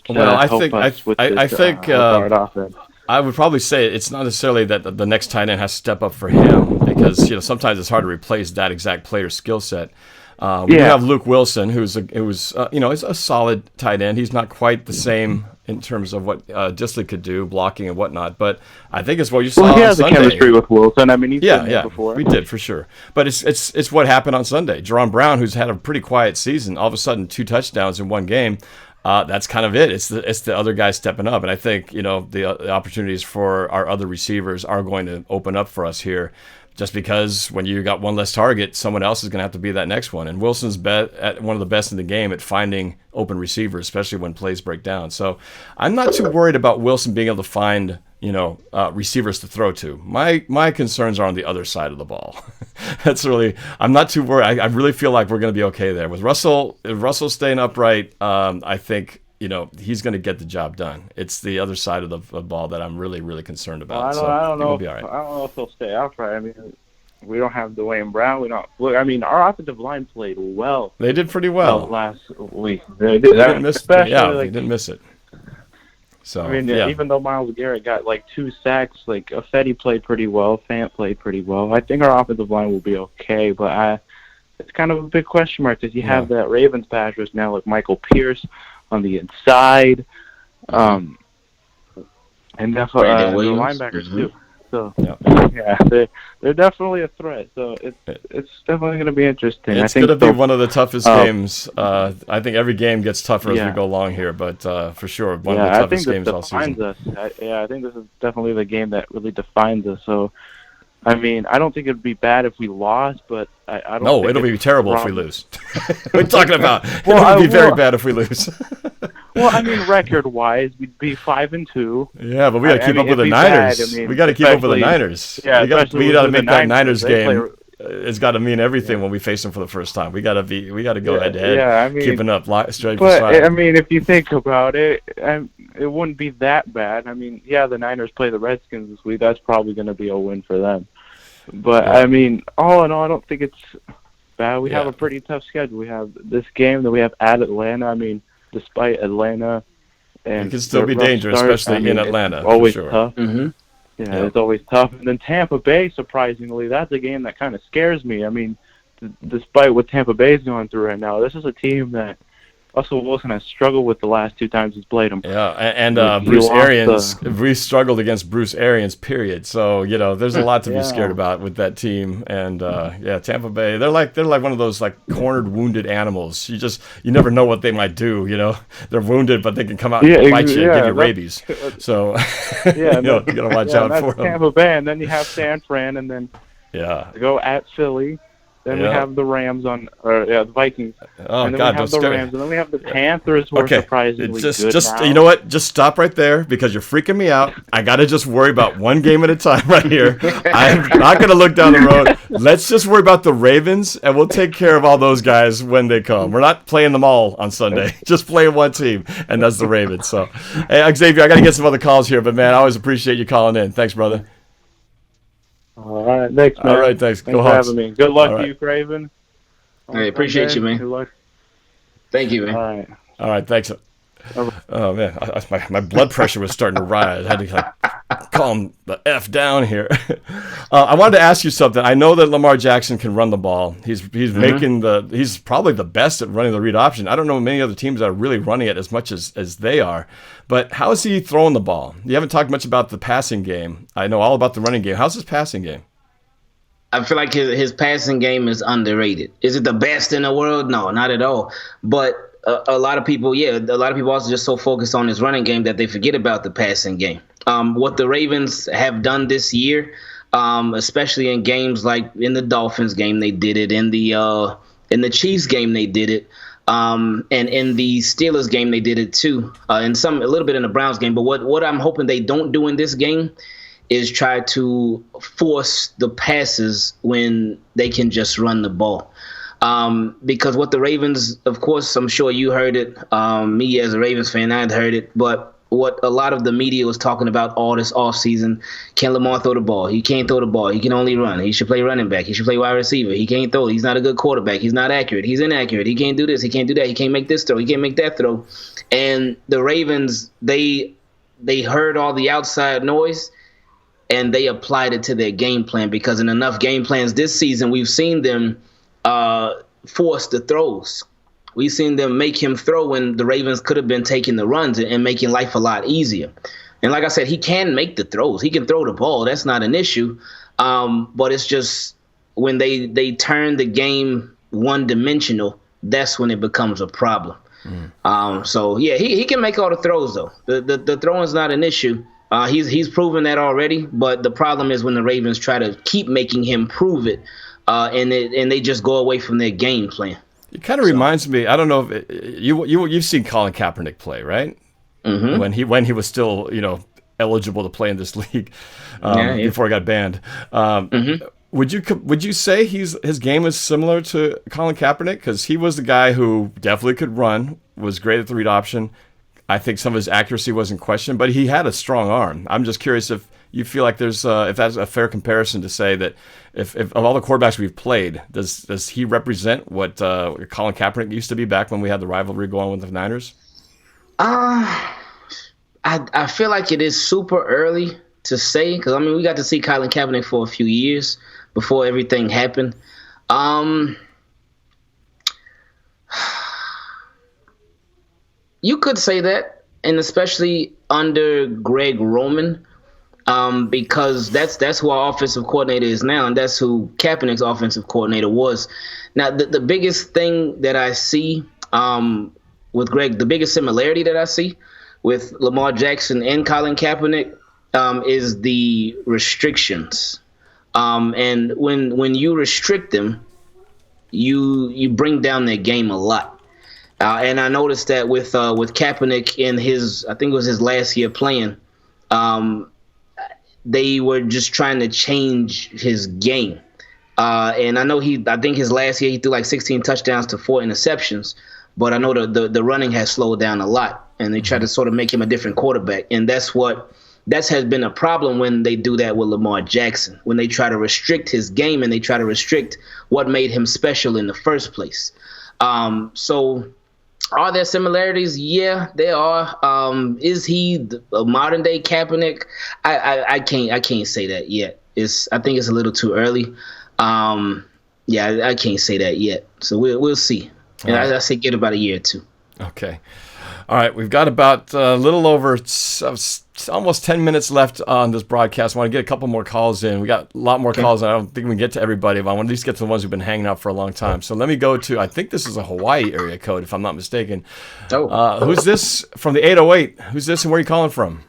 Well, I think guard offense? I would probably say it's not necessarily that the next tight end has to step up for him, because sometimes it's hard to replace that exact player skill set. We have Luke Wilson, who's a solid tight end. He's not quite the same in terms of what Disley could do, blocking and whatnot. But I think it's what you saw on Sunday. He has the chemistry with Wilson. I mean, he's been there before. We did for sure. But it's what happened on Sunday. Jerron Brown, who's had a pretty quiet season, all of a sudden 2 touchdowns in one game. That's kind of it. It's the other guys stepping up, and I think the opportunities for our other receivers are going to open up for us here. Just because when you got one less target, someone else is going to have to be that next one. And Wilson's one of the best in the game at finding open receivers, especially when plays break down. So I'm not too worried about Wilson being able to find receivers to throw to. My concerns are on the other side of the ball. I'm not too worried. I really feel like we're going to be okay there. With Russell staying upright, I think he's going to get the job done. It's the other side of the ball that I'm really, really concerned about. Well, I don't know. Be all right. I don't know if he'll stay upright. I mean, we don't have Dwayne Brown. Our offensive line played well. They did pretty well last week. They didn't miss it. So I mean, even though Myles Garrett got 2 sacks, Affetti played pretty well, Fant played pretty well. I think our offensive line will be okay, but it's kind of a big question mark because you have that Ravens pass rush now with Michael Pierce on the inside, and definitely the linebackers too. So they're definitely a threat. So it's definitely going to be interesting. It's going to be one of the toughest games. I think every game gets tougher as we go along here, but for sure one of the toughest games all season. I think this is definitely the game that really defines us. So. I mean, I don't think it would be bad if we lost, but I don't. No, it'll be terrible if we lose. We're talking about it would be very bad if we lose. Well, I mean, record-wise, we'd be 5-2. Yeah, but we got to keep up with the Niners. We got to keep up with the Niners. Yeah, we got to make that Niners game. It's got to mean everything when we face them for the first time. We got to go head to head. Yeah, I mean, keeping up straight. But I mean, if you think about it, it wouldn't be that bad. I mean, the Niners play the Redskins this week. That's probably going to be a win for them. But I mean, all in all, I don't think it's bad. We have a pretty tough schedule. We have this game that we have at Atlanta. I mean, despite Atlanta, and it can still be dangerous, especially in Atlanta. It's always for sure. tough. Mm-hmm. It's always tough. And then Tampa Bay, surprisingly, that's a game that kind of scares me. I mean, despite what Tampa Bay is going through right now, this is a team that Russell Wilson has struggled with the last 2 times he's played him. Yeah, and He Bruce lost Arians, we struggled against Bruce Arians, period. So, there's a lot to be scared about with that team. And, Tampa Bay, they're like one of those, like, cornered, wounded animals. You never know what they might do, They're wounded, but they can come out and bite you and give you rabies. So, you got to watch out for them. Tampa Bay, and then you have San Fran, and then go at Philly. Then we have the Rams the Vikings. Oh, and then God, we have the Rams, and then we have the Panthers, who are surprisingly good now. You know what? Just stop right there because you're freaking me out. I got to just worry about one game at a time right here. I'm not going to look down the road. Let's just worry about the Ravens, and we'll take care of all those guys when they come. We're not playing them all on Sunday. Just playing one team, and that's the Ravens. So, hey, Xavier, I got to get some other calls here, but, man, I always appreciate you calling in. Thanks, brother. All right, thanks, man. All right, thanks. Thanks for having me. Good luck to you, Craven. I appreciate you, man. Good luck. Thank you, man. All right, thanks. Oh, man, my blood pressure was starting to rise. I had to calm the F down here. I wanted to ask you something. I know that Lamar Jackson can run the ball. He's he's probably the best at running the read option. I don't know many other teams that are really running it as much as they are. But how is he throwing the ball? You haven't talked much about the passing game. I know all about the running game. How's his passing game? I feel like his passing game is underrated. Is it the best in the world? No, not at all. But a lot of people also just so focused on his running game that they forget about the passing game. What the Ravens have done this year, especially in games like in the Dolphins game, they did it. In the Chiefs game, they did it. And in the Steelers game, they did it too. And a little bit in the Browns game. But what I'm hoping they don't do in this game is try to force the passes when they can just run the ball. Because what the Ravens, of course, I'm sure you heard it. Me as a Ravens fan, I'd heard it. But what a lot of the media was talking about all this offseason, can Lamar throw the ball? He can't throw the ball. He can only run. He should play running back. He should play wide receiver. He can't throw. He's not a good quarterback. He's not accurate. He's inaccurate. He can't do this. He can't do that. He can't make this throw. He can't make that throw. And the Ravens, they heard all the outside noise, and they applied it to their game plan, because in enough game plans this season, we've seen them force the throws. We've seen them make him throw when the Ravens could have been taking the runs and making life a lot easier. And like I said, he can make the throws. He can throw the ball. That's not an issue. But it's just when they turn the game one-dimensional, that's when it becomes a problem. So, yeah, he can make all the throws, though. The throwing's not an issue. He's proven that already. But the problem is when the Ravens try to keep making him prove it, and they just go away from their game plan. It kind of reminds me. I don't know if you've seen Colin Kaepernick play, right? Mm-hmm. When he was still eligible to play in this league before he got banned. Would you say his game is similar to Colin Kaepernick? Because he was the guy who definitely could run, was great at the read option. I think some of his accuracy was in question, but he had a strong arm. I'm just curious if you feel like there's if that's a fair comparison to say that if of all the quarterbacks we've played, does he represent what Colin Kaepernick used to be back when we had the rivalry going with the Niners? I feel like it is super early to say, because we got to see Colin Kaepernick for a few years before everything happened. You could say that, and especially under Greg Roman. Because that's who our offensive coordinator is now, and that's who Kaepernick's offensive coordinator was. Now, the biggest thing that I see with Greg, the biggest similarity that I see with Lamar Jackson and Colin Kaepernick is the restrictions. And when you restrict them, you bring down their game a lot. And I noticed that with Kaepernick in I think it was his last year playing, they were just trying to change his game. And I think his last year he threw like 16 touchdowns to 4 interceptions. But I know the running has slowed down a lot, and they tried to sort of make him a different quarterback. And that has been a problem when they do that with Lamar Jackson, when they try to restrict his game and they try to restrict what made him special in the first place. So are there similarities? Yeah, there are. Is he a modern day Kaepernick? I can't say that yet. I think it's a little too early. I can't say that yet. So we'll see. And I say give it about a year or two. Okay. All right. We've got about a little over almost 10 minutes left on this broadcast. I want to get a couple more calls in. We got a lot more calls. I don't think we can get to everybody, but I want to at least get to the ones who've been hanging out for a long time. So let me go to, I think this is a Hawaii area code, if I'm not mistaken. Who's this from the 808? Who's this and where are you calling from?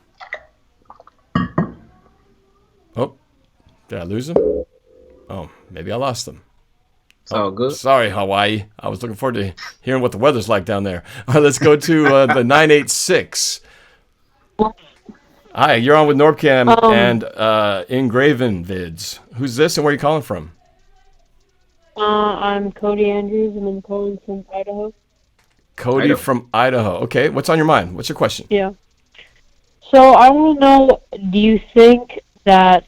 Oh, did I lose him? Oh, maybe I lost him. Oh, good. Sorry, Hawaii. I was looking forward to hearing what the weather's like down there. All right, let's go to the 986. Hi, you're on with NorbCam and IngravenVids. Who's this and where are you calling from? I'm Cody Andrews, and I'm calling from Idaho. Cody from Idaho. Okay, what's on your mind? What's your question? Yeah. So I want to know, do you think that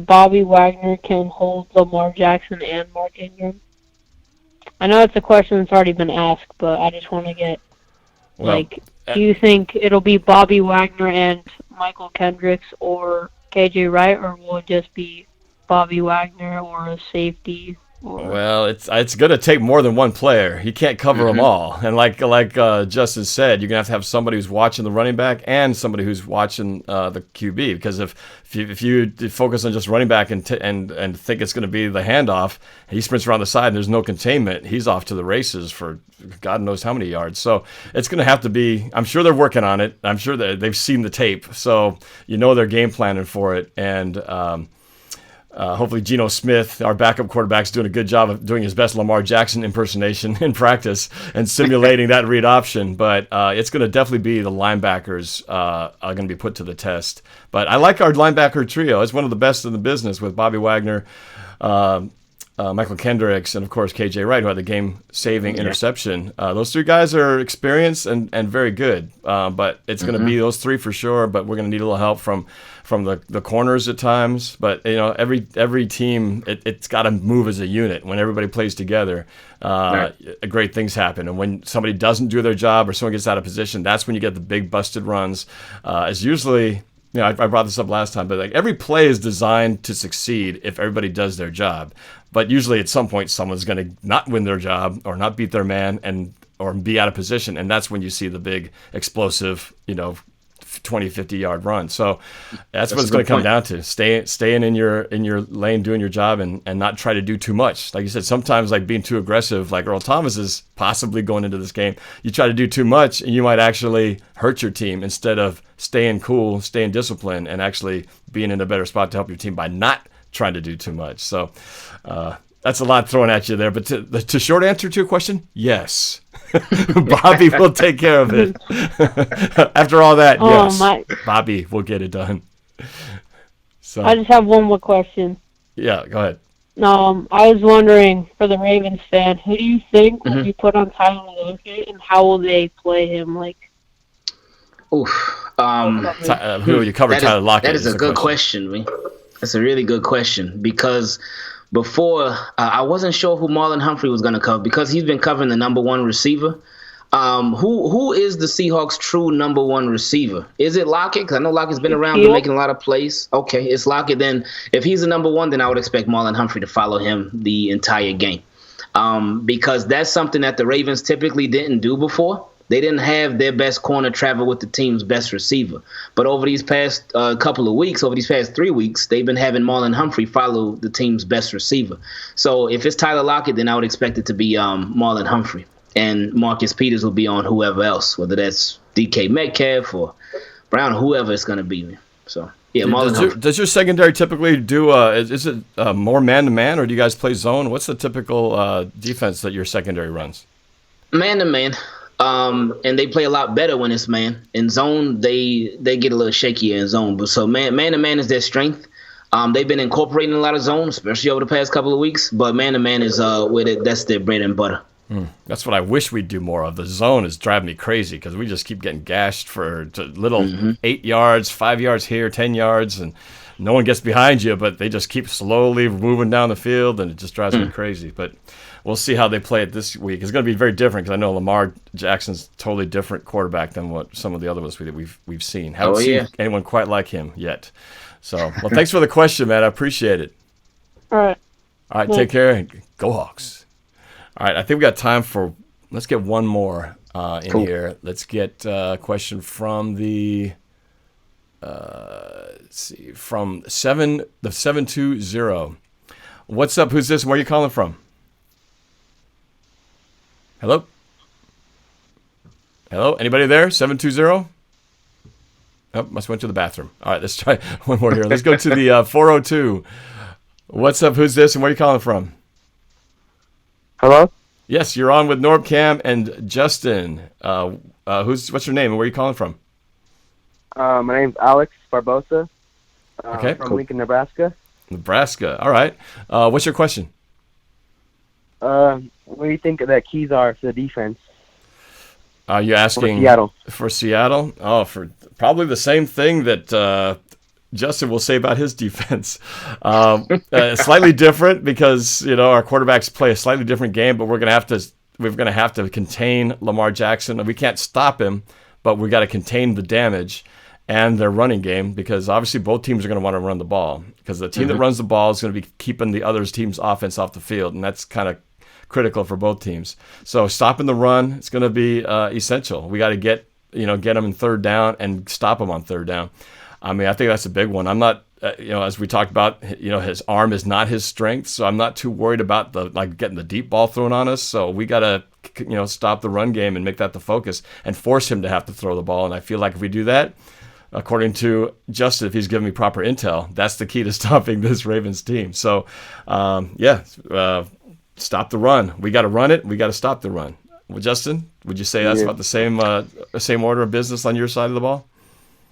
Bobby Wagner can hold Lamar Jackson and Mark Ingram? I know it's a question that's already been asked, but I just want to get, do you think it'll be Bobby Wagner and Michael Kendricks or KJ Wright, or will it just be Bobby Wagner or a safety? Well, it's going to take more than one player. You can't cover them all. And like Justin said, you're going to have somebody who's watching the running back and somebody who's watching the QB. Because if you focus on just running back and think it's going to be the handoff, he sprints around the side and there's no containment, he's off to the races for God knows how many yards. So it's going to have to be, I'm sure they're working on it. I'm sure that they've seen the tape. So they're game planning for it. And hopefully Geno Smith, our backup quarterback, is doing a good job of doing his best Lamar Jackson impersonation in practice and simulating that read option. But it's going to definitely be the linebackers are going to be put to the test. But I like our linebacker trio. It's one of the best in the business with Bobby Wagner, Michael Kendricks, and, of course, KJ Wright, who had the game-saving interception. Those three guys are experienced and very good. But it's going to be those three for sure, but we're going to need a little help from the corners at times. But, every team, it's got to move as a unit. When everybody plays together, great things happen. And when somebody doesn't do their job or someone gets out of position, that's when you get the big busted runs. It's usually... I brought this up last time, but every play is designed to succeed if everybody does their job. But usually at some point someone's going to not win their job or not beat their man or be out of position, and that's when you see the big explosive, 20, 50-yard run. So that's what it's going to come down to. Staying in your lane, doing your job, and not try to do too much. Like you said, sometimes being too aggressive, like Earl Thomas is possibly going into this game, you try to do too much and you might actually hurt your team instead of staying cool, staying disciplined, and actually being in a better spot to help your team by not trying to do too much. So that's a lot thrown at you there. But to short answer to your question, yes. Bobby will take care of it. After all that, yes, Bobby will get it done. So I just have one more question. Yeah, go ahead. I was wondering, for the Ravens fan, who do you think will be put on Tyler and how will they play him? Who you covered Tyler Lockett? That is a good question, man. That's a really good question because before I wasn't sure who Marlon Humphrey was going to cover because he's been covering the number one receiver. Who is the Seahawks' true number one receiver? Is it Lockett? Because I know Lockett's been around, been making a lot of plays. Okay, it's Lockett. Then if he's the number one, then I would expect Marlon Humphrey to follow him the entire game. Because that's something that the Ravens typically didn't do before. They didn't have their best corner travel with the team's best receiver. But over these past couple of weeks, over these past 3 weeks, they've been having Marlon Humphrey follow the team's best receiver. So if it's Tyler Lockett, then I would expect it to be Marlon Humphrey. And Marcus Peters will be on whoever else, whether that's DK Metcalf or Brown, whoever it's going to be. So, yeah, Marlon Humphrey. Does your secondary typically do, is it more man-to-man, or do you guys play zone? What's the typical defense that your secondary runs? Man-to-man. And they play a lot better when it's man. In zone, they get a little shakier in zone. But so man-to-man is their strength. They've been incorporating a lot of zone, especially over the past couple of weeks. But man-to-man is that's their bread and butter. That's what I wish we'd do more of. The zone is driving me crazy because we just keep getting gashed for little 8 yards, 5 yards here, 10 yards, and no one gets behind you, but they just keep slowly moving down the field, and it just drives me crazy. But we'll see how they play it this week. It's going to be very different because I know Lamar Jackson's totally different quarterback than what some of the other ones that we've seen. Haven't seen anyone quite like him yet. So, well, thanks for the question, man. I appreciate it. All right. All right, take care and go Hawks. All right, I think we got time for, let's get one more. in here. Let's get a question from the let's see, from the 720. What's up? Who's this? Where are you calling from? Hello? Hello? Anybody there? 720? Oh, must went to the bathroom. All right, let's try one more here. Let's go to the 402. What's up? Who's this? And where are you calling from? Hello? Yes, you're on with NorbCam and Justin. What's your name and where are you calling from? My name's Alex Barbosa. Okay. From Lincoln, Nebraska. Nebraska. All right. What's your question? What do you think the keys are for the defense? Are you asking for Seattle? For Seattle? Oh, for probably the same thing that Justin will say about his defense. Slightly different because our quarterbacks play a slightly different game, but we're gonna have to contain Lamar Jackson. We can't stop him, but we got to contain the damage and their running game because obviously both teams are going to want to run the ball because the team that runs the ball is going to be keeping the other team's offense off the field, and that's kind of critical for both teams. So stopping the run is going to be essential. We got to get them in third down and stop them on third down. I mean, I think that's a big one. I'm not, as we talked about, his arm is not his strength, so I'm not too worried about getting the deep ball thrown on us. So we got to, stop the run game and make that the focus and force him to have to throw the ball. And I feel like if we do that, according to Justin, if he's giving me proper intel, that's the key to stopping this Ravens team. So, stop the run. We got to run it. We got to stop the run. Well, Justin, would you say that's about the same order of business on your side of the ball?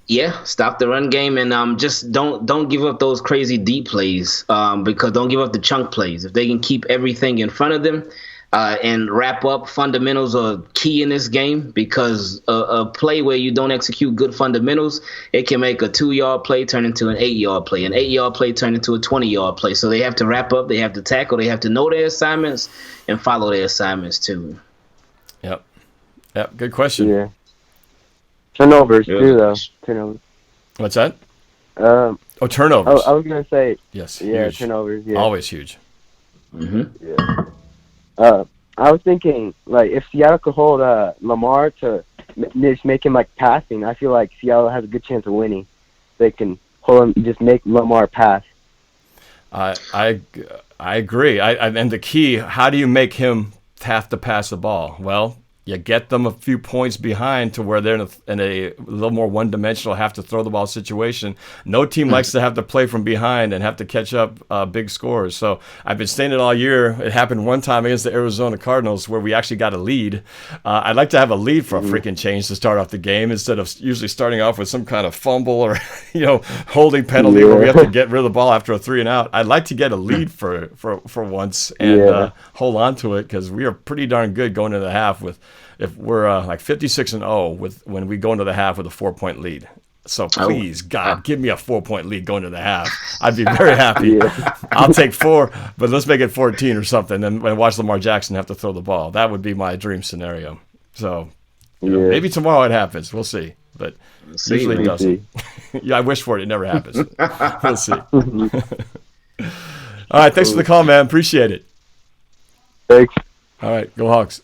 Yeah, stop the run game and just don't give up those crazy deep plays because don't give up the chunk plays. If they can keep everything in front of them and wrap up, fundamentals are key in this game because a play where you don't execute good fundamentals, it can make a 2-yard play turn into an 8-yard play, an 8-yard play turn into a 20-yard play. So they have to wrap up, they have to tackle, they have to know their assignments and follow their assignments too. Yep. Good question. Yeah. Turnovers too, though. Turnovers. What's that? Turnovers. I was gonna say. Yes. Yeah, huge. turnovers. Yeah. Always huge. Yeah. I was thinking if Seattle could hold Lamar to just make him passing, I feel like Seattle has a good chance of winning. They can hold him, just make Lamar pass. I agree. And the key, how do you make him have to pass the ball? Well, you get them a few points behind to where they're in a little more one-dimensional, have to throw the ball situation. No team likes to have to play from behind and have to catch up big scores. So I've been saying it all year. It happened one time against the Arizona Cardinals where we actually got a lead. I'd like to have a lead for a freaking change to start off the game instead of usually starting off with some kind of fumble or holding penalty where we have to get rid of the ball after a 3-and-out. I'd like to get a lead for once and hold on to it because we are pretty darn good going into the half if we're 56-0 when we go into the half with a 4-point lead. So please, God, give me a 4-point lead going into the half. I'd be very happy. I'll take 4, but let's make it 14 or something and watch Lamar Jackson have to throw the ball. That would be my dream scenario. So maybe tomorrow it happens. We'll see. But usually it doesn't. I wish for it. It never happens. We'll see. All right. Thanks for the call, man. Appreciate it. Thanks. All right. Go Hawks.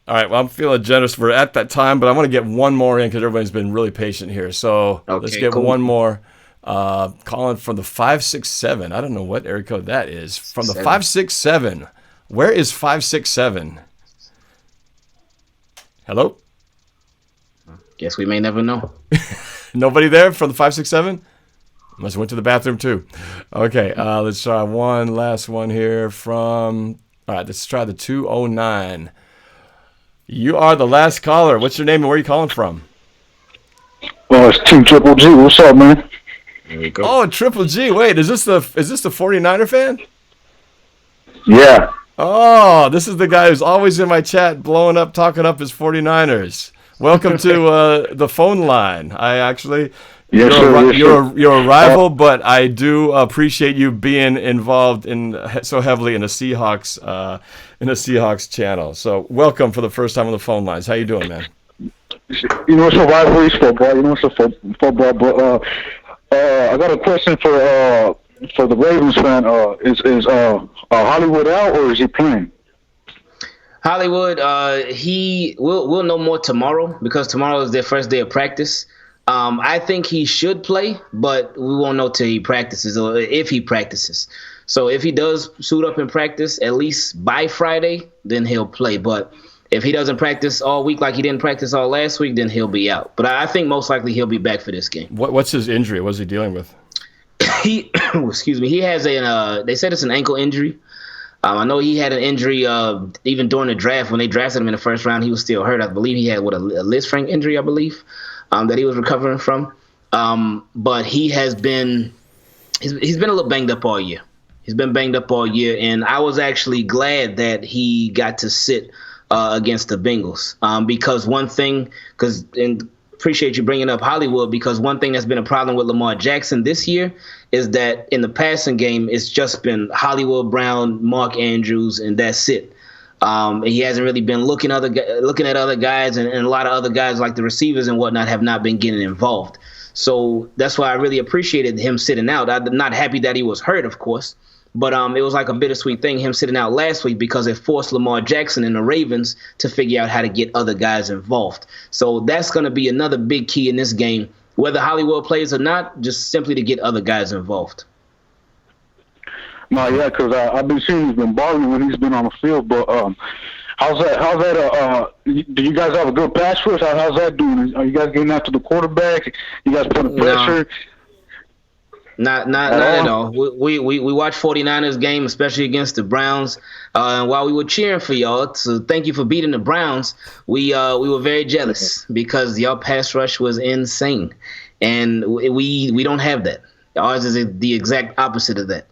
All right, well, I'm feeling generous. We're at that time, but I want to get one more in because everybody's been really patient here. So let's get one more. Calling from the 567. I don't know what area code that is. From the 567. Where is 567? Hello? Guess we may never know. Nobody there from the 567? Must have went to the bathroom too. Okay, let's try one last one here from... All right, let's try the 209. You are the last caller. What's your name and where are you calling from? Oh, it's Team Triple G. What's up, man? There you go. Oh, Triple G. Wait, is this the 49er fan? Yeah. Oh, this is the guy who's always in my chat blowing up, talking up his 49ers. Welcome to the phone line. I actually... You're a rival, but I do appreciate you being involved so heavily in the Seahawks channel. So welcome for the first time on the phone lines. How you doing, man? It's a rivalries football. It's a football. But I got a question for the Ravens fan. Is Hollywood out or is he playing? Hollywood, we'll know more tomorrow because tomorrow is their first day of practice. I think he should play, but we won't know till he practices or if he practices. So if he does suit up and practice at least by Friday, then he'll play. But if he doesn't practice all week like he didn't practice all last week, then he'll be out. But I think most likely he'll be back for this game. What's his injury? What's he dealing with? He has they said it's an ankle injury. I know he had an injury even during the draft. When they drafted him in the first round, he was still hurt. I believe he had a Lisfranc injury, I believe, that he was recovering from. But he's been a little banged up all year. He's been banged up all year, and I was actually glad that he got to sit against the Bengals because appreciate you bringing up Hollywood, because one thing that's been a problem with Lamar Jackson this year is that in the passing game, it's just been Hollywood Brown, Mark Andrews, and that's it. He hasn't really been looking at other guys, and a lot of other guys like the receivers and whatnot have not been getting involved. So that's why I really appreciated him sitting out. I'm not happy that he was hurt, of course, but it was like a bittersweet thing, him sitting out last week, because it forced Lamar Jackson and the Ravens to figure out how to get other guys involved. So that's going to be another big key in this game, whether Hollywood plays or not, just simply to get other guys involved. No, yeah, because I've been seeing he's been balling when he's been on the field. But how's that? Do you guys have a good pass rush? How's that doing? Are you guys getting after the quarterback? You guys putting pressure? Not at all. We watched 49ers game, especially against the Browns. And while we were cheering for y'all, so thank you for beating the Browns, we were very jealous because y'all pass rush was insane, and we don't have that. Ours is the exact opposite of that.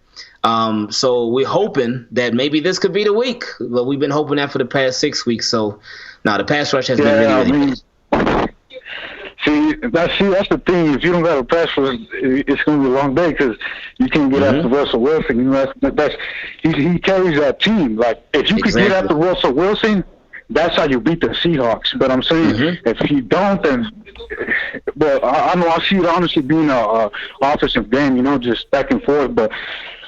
So we're hoping that maybe this could be the week, but we've been hoping that for the past 6 weeks. So now the pass rush has been really good. That's the thing. If you don't got a pass rush, it's going to be a long day because you can't get after Russell Wilson. You know, he carries that team. Like if you could get after Russell Wilson, that's how you beat the Seahawks. But I'm saying if you don't, then I know I see it honestly being a offensive game. You know, just back and forth. But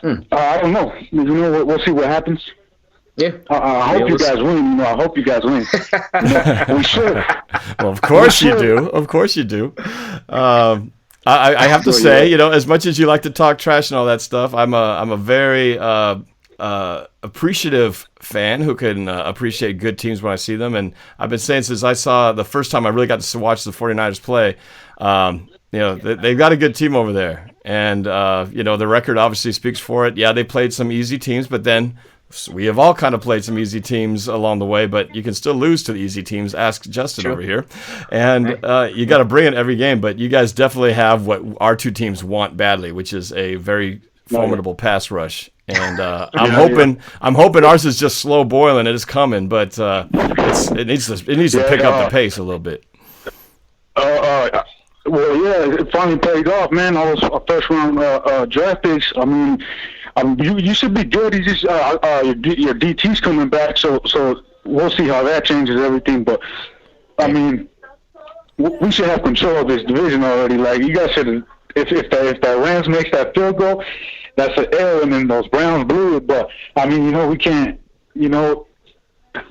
I don't know. You know, we'll see what happens. Yeah, I hope you guys win. You know, I hope you guys win. We should. Well, of course you do. Of course you do. I have to say, you know, as much as you like to talk trash and all that stuff, I'm a very appreciative fan who can appreciate good teams when I see them. And I've been saying since I saw the first time I really got to watch the 49ers play, you know, they've got a good team over there. And, you know, the record obviously speaks for it. Yeah, they played some easy teams, but then we have all kind of played some easy teams along the way, but you can still lose to the easy teams. Ask Justin over here. And you got to bring it every game, but you guys definitely have what our two teams want badly, which is a very formidable pass rush. And I'm hoping ours is just slow boiling. It is coming, but it needs to pick up the pace a little bit. Well, yeah, it finally paid off, man. All those first round draft picks. I mean, you should be good. You just your DT's coming back, so we'll see how that changes everything. But I mean, we should have control of this division already. Like you guys should. If the Rams makes that field goal, that's an L, and then those Browns blew it. But I mean, you know, we can't. You know,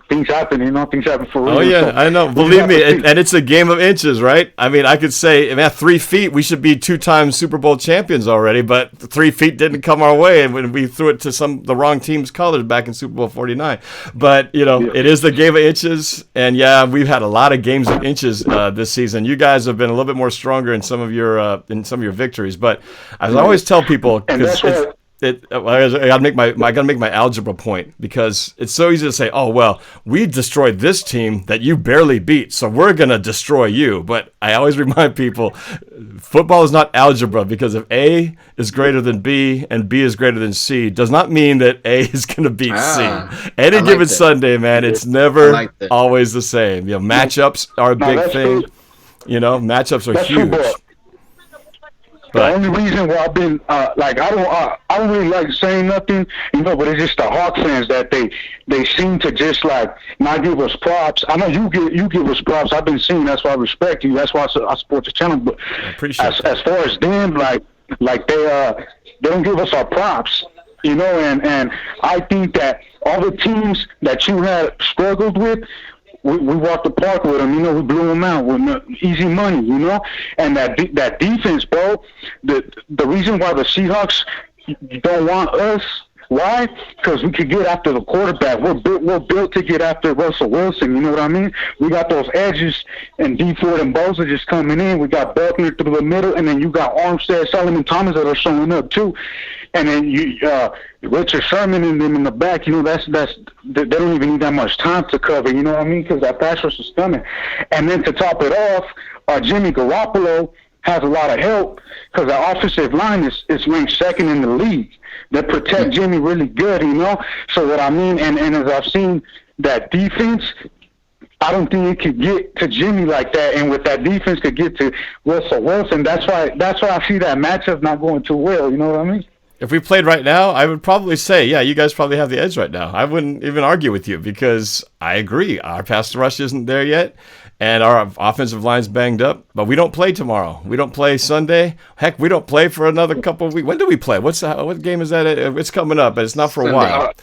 things happen. You know, things happen for real. Oh yeah, I know. Believe me, and it's a game of inches, right? I mean, I could say, at 3 feet, we should be 2-time Super Bowl champions already. But 3 feet didn't come our way, and when we threw it to the wrong team's colors back in Super Bowl 49. But you know, it is the game of inches, and yeah, we've had a lot of games of inches this season. You guys have been a little bit more stronger in some of your victories. But as I always tell people, because I gotta make my algebra point, because it's so easy to say, oh well, we destroyed this team that you barely beat, so we're gonna destroy you. But I always remind people, football is not algebra, because if A is greater than B and B is greater than C, does not mean that A is gonna beat C. Any given Sunday, man, it's never always the same. You know, matchups are a big thing. You know, matchups are huge. The only reason why I've been I don't really like saying nothing, you know, but it's just the Hawk fans that they seem to just like not give us props. I know you give us props. I've been seeing. That's why I respect you. That's why I support the channel. But as far as them, like they don't give us our props. And I think that all the teams that you had struggled with, we walked the park with them. We blew them out with easy money. And that defense, bro. The reason why the Seahawks don't want us. Why? Because we could get after the quarterback. We're built to get after Russell Wilson. You know what I mean? We got those edges, and D Ford and Bosa just coming in. We got Buckner through the middle, and then you got Armstead, Solomon Thomas that are showing up too. And then you Richard Sherman and them in the back. They don't even need that much time to cover. You know what I mean? Because that pass rush is coming. And then to top it off, Jimmy Garoppolo has a lot of help because the offensive line is ranked second in the league. They protect Jimmy really good, So what I mean, and as I've seen that defense, I don't think it could get to Jimmy like that, and with that defense could get to Russell Wilson. That's why I see that matchup not going too well. You know what I mean? If we played right now, I would probably say, yeah, you guys probably have the edge right now. I wouldn't even argue with you because I agree. Our pass rush isn't there yet, and our offensive line's banged up. But we don't play tomorrow. We don't play Sunday. Heck, we don't play for another couple of weeks. When do we play? What game is that? It's coming up, but it's not for a while.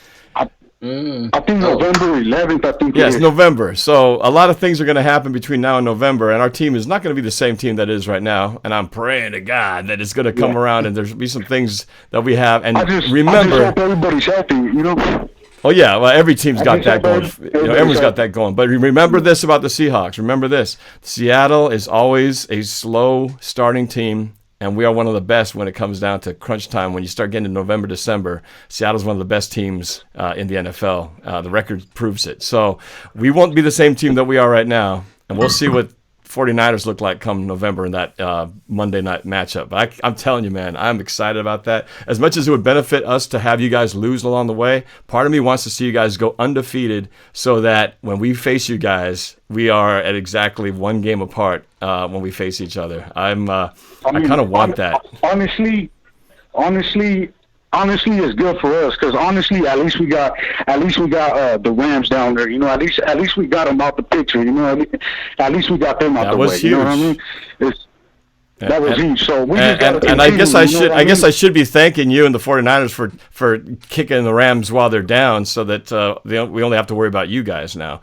I think November 11th. I think. Yes, November. So a lot of things are going to happen between now and November, and our team is not going to be the same team that is right now. And I'm praying to God that it's going to come around, and there's be some things that we have. And remember, I just hope everybody's healthy. Oh yeah, well every team's got that going. Everyone's got that going. But remember this about the Seahawks. Remember this: Seattle is always a slow starting team. And we are one of the best when it comes down to crunch time. When you start getting to November, December, Seattle's one of the best teams in the NFL. The record proves it. So we won't be the same team that we are right now. And we'll see what 49ers look like come November in that Monday night matchup. But I'm telling you, man, I'm excited about that. As much as it would benefit us to have you guys lose along the way, part of me wants to see you guys go undefeated so that when we face you guys, we are at exactly one game apart when we face each other. I kind of want that. Honestly, it's good for us because honestly, at least we got the Rams down there. At least we got them out the picture. At least we got them out the way. Huge. You know what I mean? That was huge. So we just got to. And I guess I should be thanking you and the 49ers for kicking the Rams while they're down, so that we only have to worry about you guys now.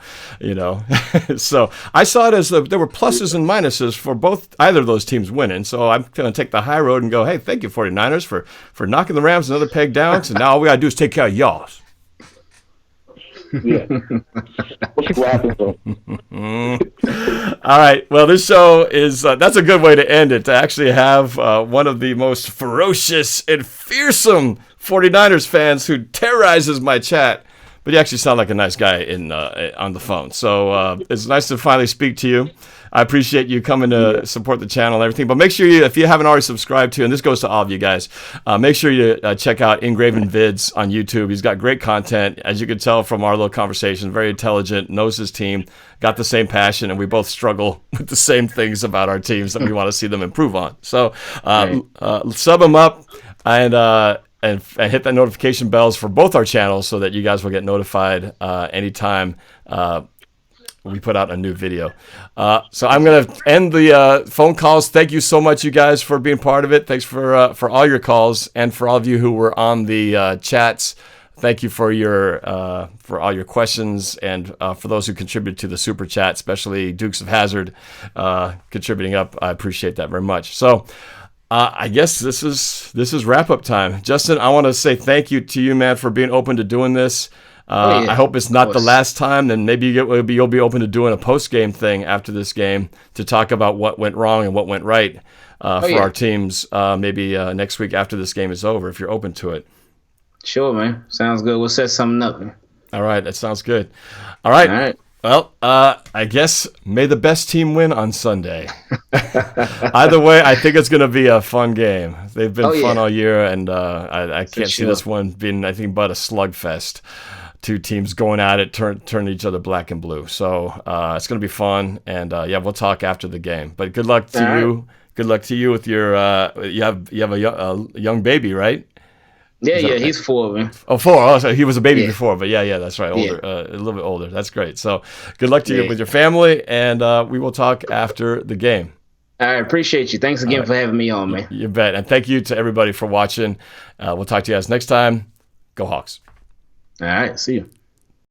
So I saw it as there were pluses and minuses for either of those teams winning. So I'm going to take the high road and go, hey, thank you 49ers for knocking the Rams another peg down. So now all we got to do is take care of y'all. Yeah. We'll see what happens, though. All right. Well, this show is that's a good way to end it, to actually have one of the most ferocious and fearsome 49ers fans who terrorizes my chat. But you actually sound like a nice guy on the phone. So it's nice to finally speak to you. I appreciate you coming to support the channel and everything. But make sure if you haven't already subscribed to, and this goes to all of you guys, make sure you check out IngravenVids on YouTube. He's got great content. As you can tell from our little conversation, very intelligent, knows his team, got the same passion, and we both struggle with the same things about our teams that we want to see them improve on. So sub him up and hit that notification bells for both our channels so that you guys will get notified anytime we put out a new video. So I'm going to end the phone calls. Thank you so much, you guys, for being part of it. Thanks for all your calls, and for all of you who were on the chats. Thank you for all your questions, and for those who contributed to the super chat, especially Dukes of Hazzard contributing up. I appreciate that very much. So I guess this is wrap up time. Justin, I want to say thank you to you, man, for being open to doing this. I hope it's not the last time. Then maybe you'll be open to doing a post-game thing after this game to talk about what went wrong and what went right for our teams. Maybe next week after this game is over, if you're open to it. Sure, man. Sounds good. We'll set something up, man. All right, that sounds good. All right. Well, I guess may the best team win on Sunday. Either way, I think it's going to be a fun game. They've been fun all year, and I can't see this one being anything but a slugfest. Two teams going at it, turn each other black and blue. So it's going to be fun, and we'll talk after the game. But good luck to you. Good luck to you with your. You have a young baby, right? Yeah, he's 4, man. Oh, 4. Oh, so he was a baby before, but yeah, that's right. Older, a little bit older. That's great. So good luck to you with your family, and we will talk after the game. I appreciate you. Thanks again for having me on, man. You bet. And thank you to everybody for watching. We'll talk to you guys next time. Go Hawks. All right, see you.